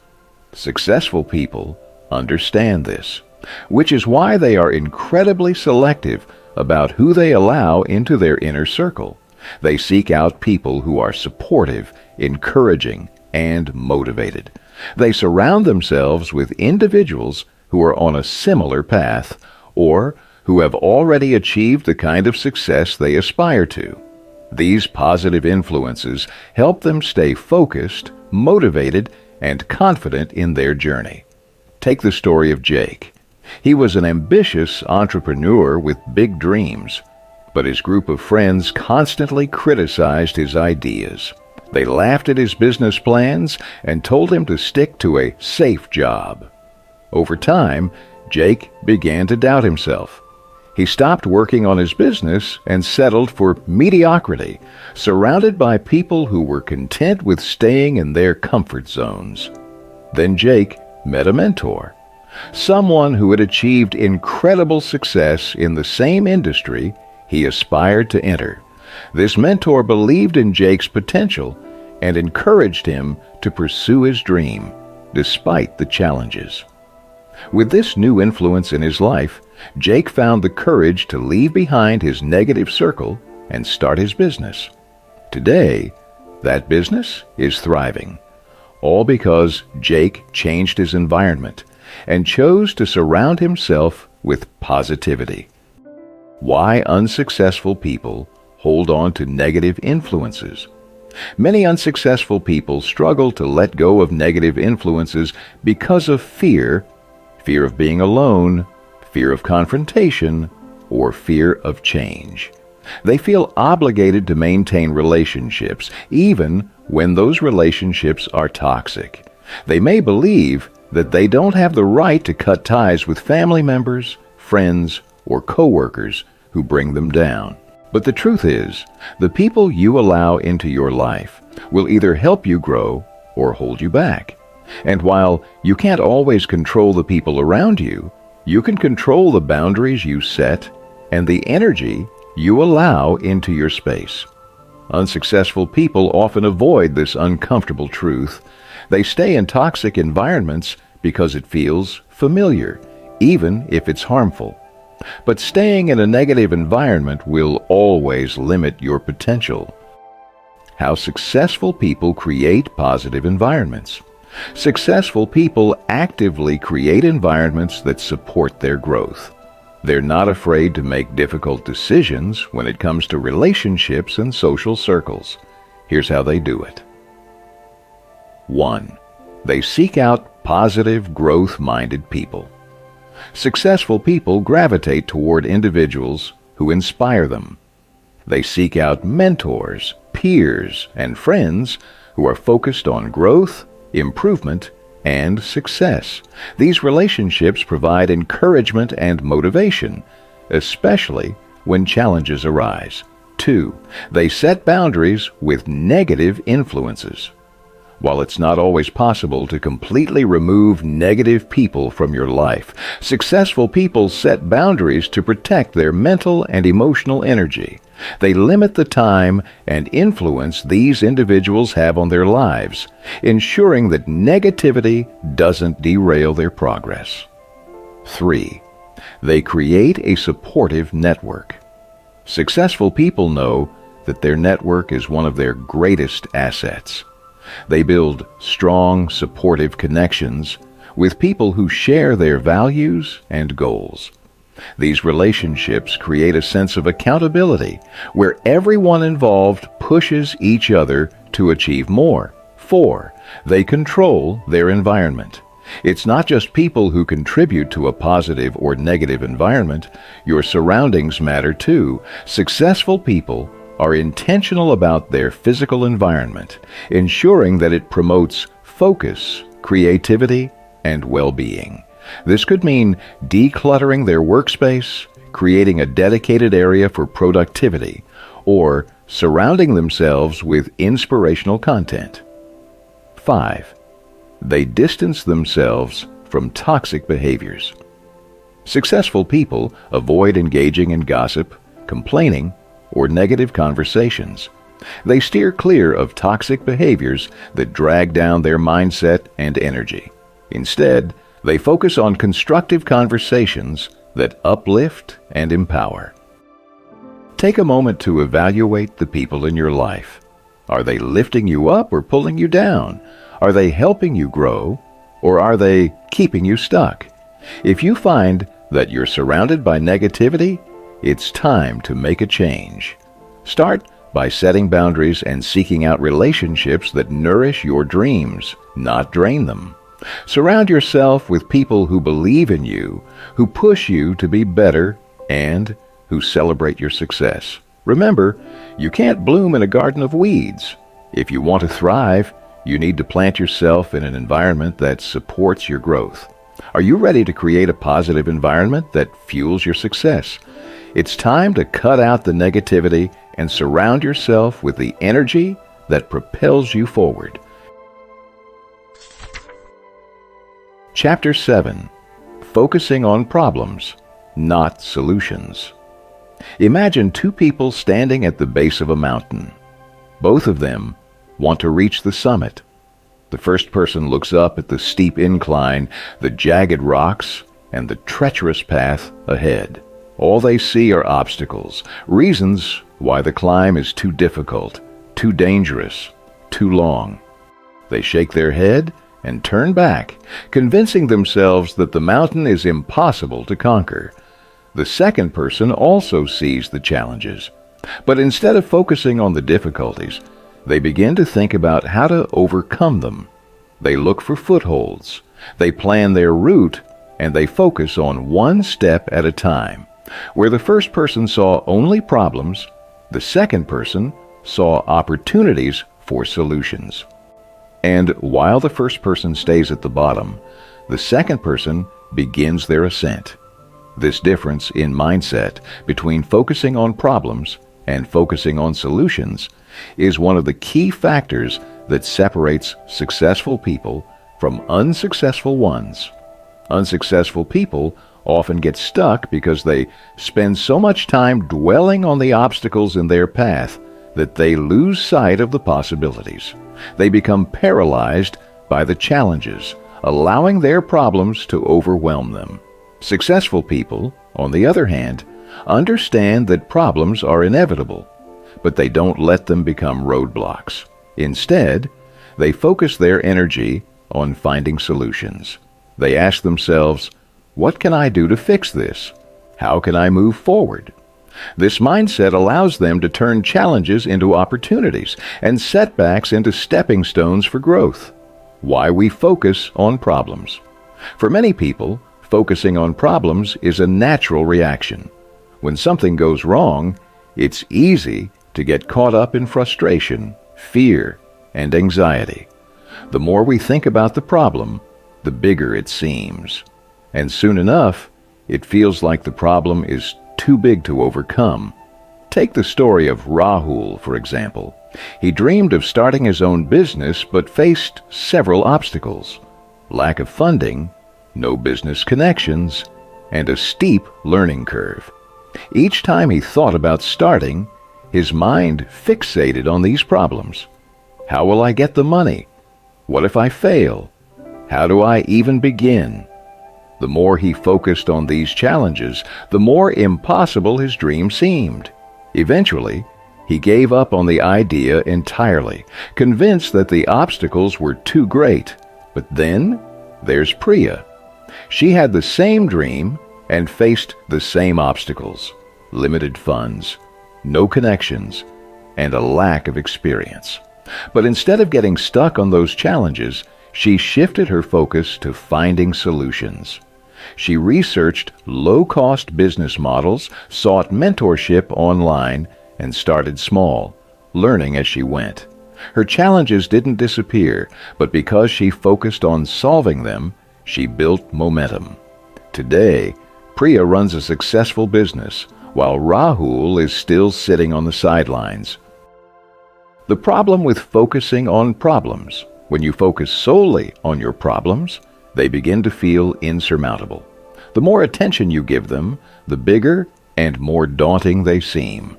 Successful people understand this, which is why they are incredibly selective about who they allow into their inner circle. They seek out people who are supportive, encouraging, and motivated. They surround themselves with individuals who are on a similar path or who have already achieved the kind of success they aspire to. These positive influences help them stay focused, motivated, and confident in their journey. Take the story of Jake. He was an ambitious entrepreneur with big dreams, but his group of friends constantly criticized his ideas. They laughed at his business plans and told him to stick to a safe job. Over time, Jake began to doubt himself. He stopped working on his business and settled for mediocrity, surrounded by people who were content with staying in their comfort zones. Then Jake met a mentor, someone who had achieved incredible success in the same industry he aspired to enter. This mentor believed in Jake's potential and encouraged him to pursue his dream, despite the challenges. With this new influence in his life, Jake found the courage to leave behind his negative circle and start his business. Today, that business is thriving, all because Jake changed his environment and chose to surround himself with positivity. Why unsuccessful people hold on to negative influences? Many unsuccessful people struggle to let go of negative influences because of fear of being alone, fear of confrontation, or fear of change. They feel obligated to maintain relationships, even when those relationships are toxic. They may believe that they don't have the right to cut ties with family members, friends, or coworkers who bring them down. But the truth is, the people you allow into your life will either help you grow or hold you back. And while you can't always control the people around you, you can control the boundaries you set and the energy you allow into your space. Unsuccessful people often avoid this uncomfortable truth. They stay in toxic environments because it feels familiar, even if it's harmful. But staying in a negative environment will always limit your potential. How successful people create positive environments. Successful people actively create environments that support their growth. They're not afraid to make difficult decisions when it comes to relationships and social circles. Here's how they do it. 1. They seek out positive, growth-minded people. Successful people gravitate toward individuals who inspire them. They seek out mentors, peers, and friends who are focused on growth, improvement, and success. These relationships provide encouragement and motivation, especially when challenges arise. 2. They set boundaries with negative influences. While it's not always possible to completely remove negative people from your life, successful people set boundaries to protect their mental and emotional energy. They limit the time and influence these individuals have on their lives, ensuring that negativity doesn't derail their progress. 3. They create a supportive network. Successful people know that their network is one of their greatest assets. They build strong, supportive connections with people who share their values and goals. These relationships create a sense of accountability where everyone involved pushes each other to achieve more. 4. They control their environment. It's not just people who contribute to a positive or negative environment. Your surroundings matter too. Successful people are intentional about their physical environment, ensuring that it promotes focus, creativity, and well-being. This could mean decluttering their workspace, creating a dedicated area for productivity, or surrounding themselves with inspirational content. 5. They distance themselves from toxic behaviors. Successful people avoid engaging in gossip, complaining, or negative conversations. They steer clear of toxic behaviors that drag down their mindset and energy. Instead, they focus on constructive conversations that uplift and empower. Take a moment to evaluate the people in your life. Are they lifting you up or pulling you down? Are they helping you grow, or are they keeping you stuck? If you find that you're surrounded by negativity, it's time to make a change. Start by setting boundaries and seeking out relationships that nourish your dreams, not drain them. Surround yourself with people who believe in you, who push you to be better, and who celebrate your success. Remember, you can't bloom in a garden of weeds. If you want to thrive, you need to plant yourself in an environment that supports your growth. Are you ready to create a positive environment that fuels your success? It's time to cut out the negativity and surround yourself with the energy that propels you forward. Chapter 7. Focusing on problems, not solutions. Imagine two people standing at the base of a mountain. Both of them want to reach the summit. The first person looks up at the steep incline, the jagged rocks, and the treacherous path ahead. All they see are obstacles, reasons why the climb is too difficult, too dangerous, too long. They shake their head and turn back, convincing themselves that the mountain is impossible to conquer. The second person also sees the challenges, but instead of focusing on the difficulties, they begin to think about how to overcome them. They look for footholds, they plan their route, and they focus on one step at a time. Where the first person saw only problems, the second person saw opportunities for solutions. And while the first person stays at the bottom, the second person begins their ascent. This difference in mindset between focusing on problems and focusing on solutions is one of the key factors that separates successful people from unsuccessful ones. Unsuccessful people often get stuck because they spend so much time dwelling on the obstacles in their path that they lose sight of the possibilities. They become paralyzed by the challenges, allowing their problems to overwhelm them. Successful people, on the other hand, understand that problems are inevitable, but they don't let them become roadblocks. Instead, they focus their energy on finding solutions. They ask themselves, what can I do to fix this? How can I move forward? This mindset allows them to turn challenges into opportunities and setbacks into stepping stones for growth. Why we focus on problems. For many people, focusing on problems is a natural reaction. When something goes wrong, it's easy to get caught up in frustration, fear, and anxiety. The more we think about the problem, the bigger it seems. And soon enough, it feels like the problem is too big to overcome. Take the story of Rahul, for example. He dreamed of starting his own business but faced several obstacles: lack of funding, no business connections, and a steep learning curve. Each time he thought about starting, his mind fixated on these problems. How will I get the money? What if I fail? How do I even begin? The more he focused on these challenges, the more impossible his dream seemed. Eventually, he gave up on the idea entirely, convinced that the obstacles were too great. But then, there's Priya. She had the same dream and faced the same obstacles: limited funds, no connections, and a lack of experience. But instead of getting stuck on those challenges, she shifted her focus to finding solutions. She researched low-cost business models, sought mentorship online, and started small, learning as she went. Her challenges didn't disappear, but because she focused on solving them, she built momentum. Today, Priya runs a successful business, while Rahul is still sitting on the sidelines. The problem with focusing on problems: when you focus solely on your problems, they begin to feel insurmountable. The more attention you give them, the bigger and more daunting they seem.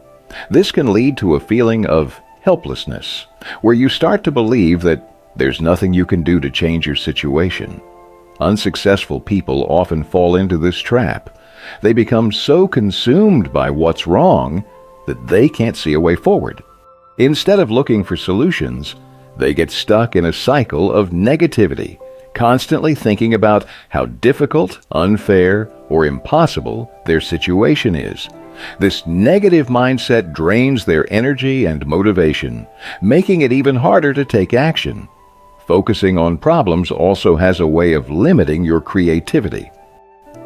This can lead to a feeling of helplessness, where you start to believe that there's nothing you can do to change your situation. Unsuccessful people often fall into this trap. They become so consumed by what's wrong that they can't see a way forward. Instead of looking for solutions, they get stuck in a cycle of negativity, constantly thinking about how difficult, unfair, or impossible their situation is. This negative mindset drains their energy and motivation, making it even harder to take action. Focusing on problems also has a way of limiting your creativity.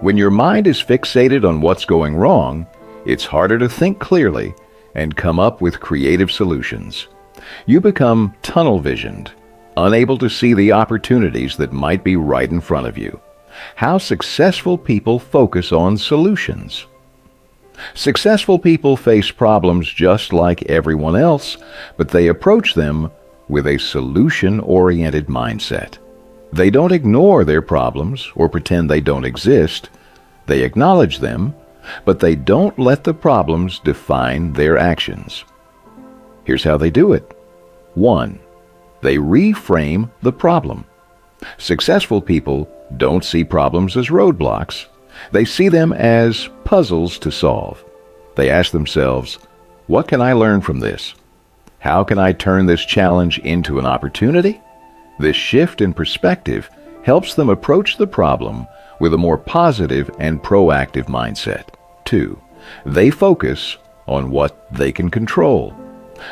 When your mind is fixated on what's going wrong, it's harder to think clearly and come up with creative solutions. You become tunnel-visioned, unable to see the opportunities that might be right in front of you. How successful people focus on solutions. Successful people face problems just like everyone else, but they approach them with a solution-oriented mindset. They don't ignore their problems or pretend they don't exist. They acknowledge them, but they don't let the problems define their actions. Here's how they do it. 1. They reframe the problem. Successful people don't see problems as roadblocks. They see them as puzzles to solve. They ask themselves, what can I learn from this? How can I turn this challenge into an opportunity? This shift in perspective helps them approach the problem with a more positive and proactive mindset. 2. They focus on what they can control.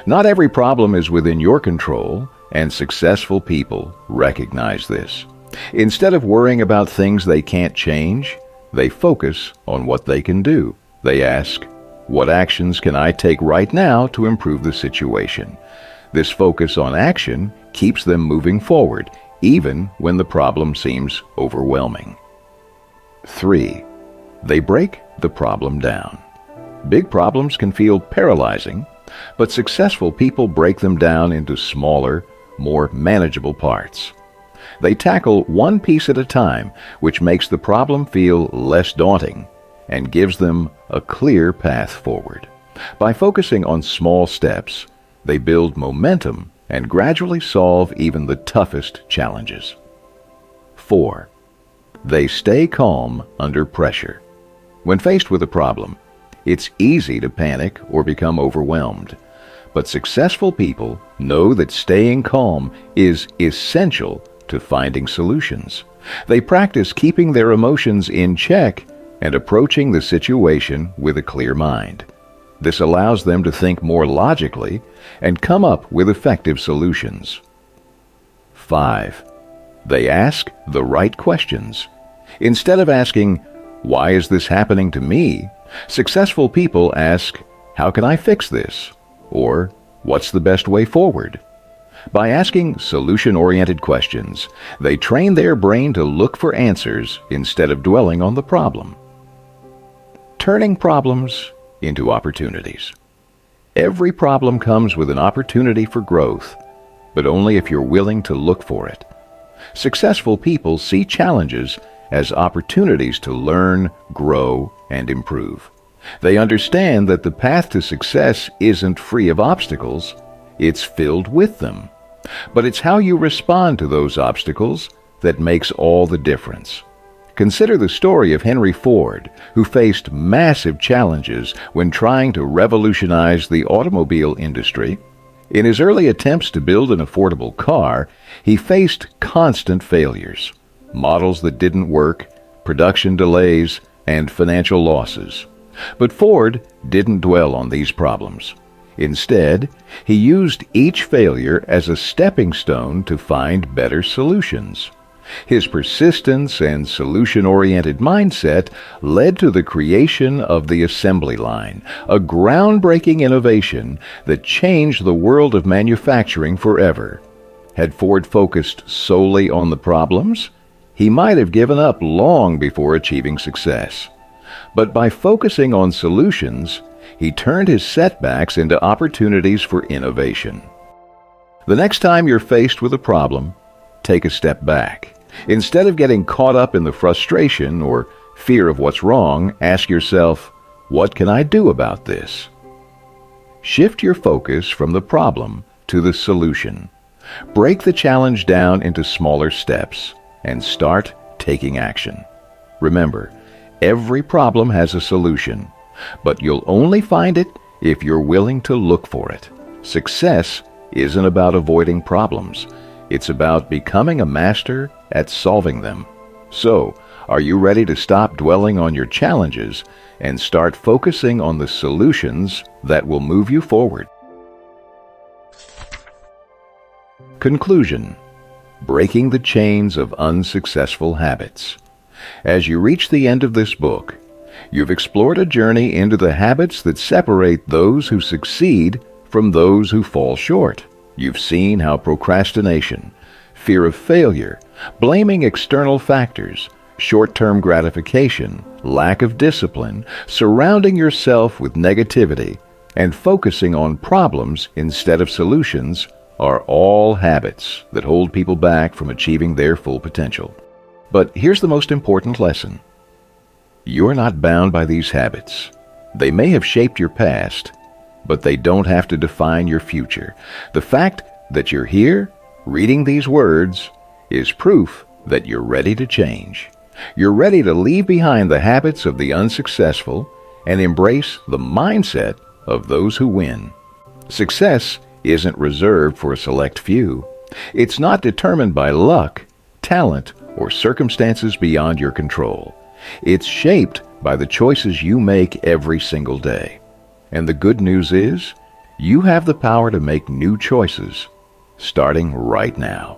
Not every problem is within your control, and successful people recognize this. Instead of worrying about things they can't change, they focus on what they can do. They ask, what actions can I take right now to improve the situation? This focus on action keeps them moving forward, even when the problem seems overwhelming. 3. They break the problem down. Big problems can feel paralyzing, but successful people break them down into smaller, more manageable parts. They tackle one piece at a time, which makes the problem feel less daunting and gives them a clear path forward. By focusing on small steps, they build momentum and gradually solve even the toughest challenges. 4. They stay calm under pressure. When faced with a problem, it's easy to panic or become overwhelmed. But successful people know that staying calm is essential to finding solutions. They practice keeping their emotions in check and approaching the situation with a clear mind. This allows them to think more logically and come up with effective solutions. 5. They ask the right questions. Instead of asking, "Why is this happening to me?" successful people ask, "How can I fix this?" or "What's the best way forward?" By asking solution-oriented questions, they train their brain to look for answers instead of dwelling on the problem. Turning problems into opportunities. Every problem comes with an opportunity for growth, but only if you're willing to look for it. Successful people see challenges as opportunities to learn, grow, and improve. They understand that the path to success isn't free of obstacles, it's filled with them. But it's how you respond to those obstacles that makes all the difference. Consider the story of Henry Ford, who faced massive challenges when trying to revolutionize the automobile industry. In his early attempts to build an affordable car, he faced constant failures, models that didn't work, production delays, and financial losses. But Ford didn't dwell on these problems. Instead, he used each failure as a stepping stone to find better solutions. His persistence and solution-oriented mindset led to the creation of the assembly line, a groundbreaking innovation that changed the world of manufacturing forever. Had Ford focused solely on the problems, he might have given up long before achieving success. But by focusing on solutions, he turned his setbacks into opportunities for innovation. The next time you're faced with a problem, take a step back. Instead of getting caught up in the frustration or fear of what's wrong, ask yourself, "What can I do about this?" Shift your focus from the problem to the solution. Break the challenge down into smaller steps and start taking action. Remember, every problem has a solution, but you'll only find it if you're willing to look for it. Success isn't about avoiding problems. It's about becoming a master at solving them. So, are you ready to stop dwelling on your challenges and start focusing on the solutions that will move you forward? Conclusion: breaking the chains of unsuccessful habits. As you reach the end of this book, you've explored a journey into the habits that separate those who succeed from those who fall short. You've seen how procrastination, fear of failure, blaming external factors, short-term gratification, lack of discipline, surrounding yourself with negativity, and focusing on problems instead of solutions are all habits that hold people back from achieving their full potential. But here's the most important lesson. You're not bound by these habits. They may have shaped your past, but they don't have to define your future. The fact that you're here, reading these words, is proof that you're ready to change. You're ready to leave behind the habits of the unsuccessful and embrace the mindset of those who win. Success isn't reserved for a select few. It's not determined by luck, talent, or circumstances beyond your control. It's shaped by the choices you make every single day. And the good news is, you have the power to make new choices, starting right now.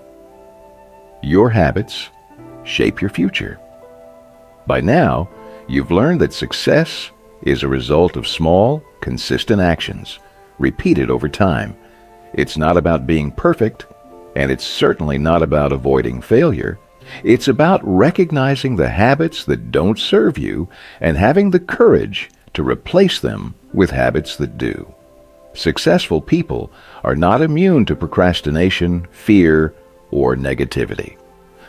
Your habits shape your future. By now, you've learned that success is a result of small, consistent actions, repeated over time. It's not about being perfect, and it's certainly not about avoiding failure. It's about recognizing the habits that don't serve you and having the courage to replace them with habits that do. Successful people are not immune to procrastination, fear, or negativity.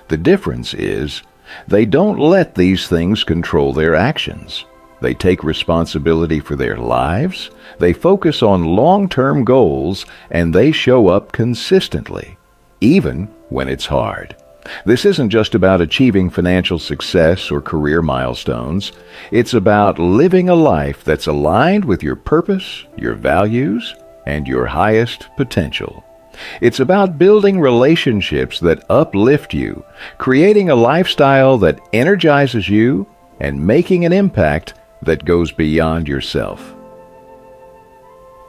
The difference is they don't let these things control their actions. They take responsibility for their lives, they focus on long-term goals, and they show up consistently, even when it's hard. This isn't just about achieving financial success or career milestones. It's about living a life that's aligned with your purpose, your values, and your highest potential. It's about building relationships that uplift you, creating a lifestyle that energizes you, and making an impact that goes beyond yourself.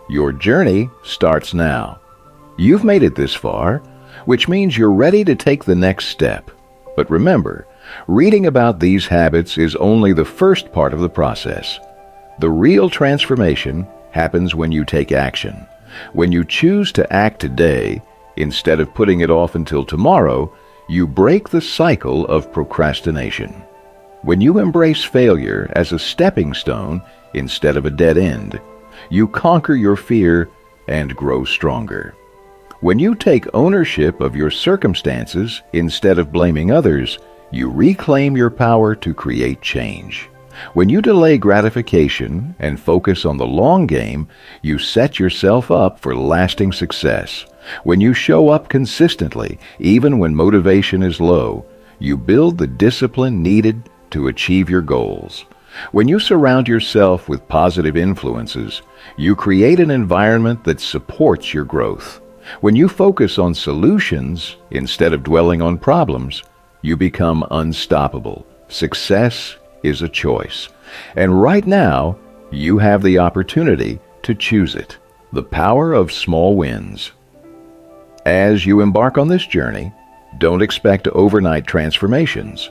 Your journey starts now. You've made it this far, which means you're ready to take the next step. But remember, reading about these habits is only the first part of the process. The real transformation happens when you take action. When you choose to act today, instead of putting it off until tomorrow, you break the cycle of procrastination. When you embrace failure as a stepping stone instead of a dead end, you conquer your fear and grow stronger. When you take ownership of your circumstances instead of blaming others, you reclaim your power to create change. When you delay gratification and focus on the long game, you set yourself up for lasting success. When you show up consistently, even when motivation is low, you build the discipline needed to achieve your goals. When you surround yourself with positive influences, you create an environment that supports your growth. When you focus on solutions instead of dwelling on problems, you become unstoppable. Success is a choice. And right now, you have the opportunity to choose it. The power of small wins. As you embark on this journey, don't expect overnight transformations.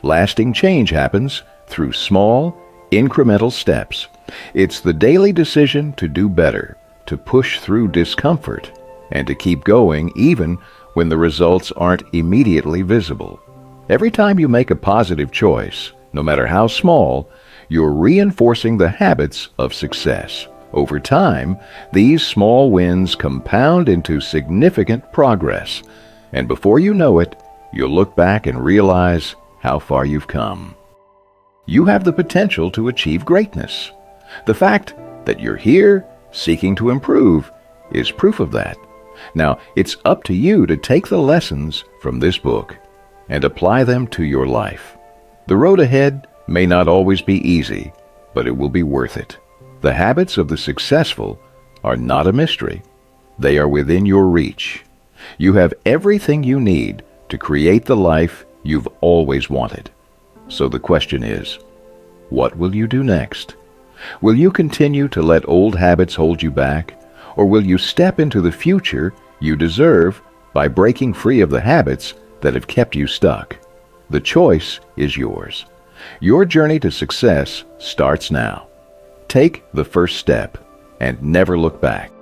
Lasting change happens through small, incremental steps. It's the daily decision to do better, to push through discomfort, and to keep going even when the results aren't immediately visible. Every time you make a positive choice, no matter how small, you're reinforcing the habits of success. Over time, these small wins compound into significant progress, and before you know it, you'll look back and realize how far you've come. You have the potential to achieve greatness. The fact that you're here, seeking to improve, is proof of that. Now, it's up to you to take the lessons from this book and apply them to your life. The road ahead may not always be easy, but it will be worth it. The habits of the successful are not a mystery. They are within your reach. You have everything you need to create the life you've always wanted. So the question is, what will you do next? Will you continue to let old habits hold you back? Or will you step into the future you deserve by breaking free of the habits that have kept you stuck? The choice is yours. Your journey to success starts now. Take the first step and never look back.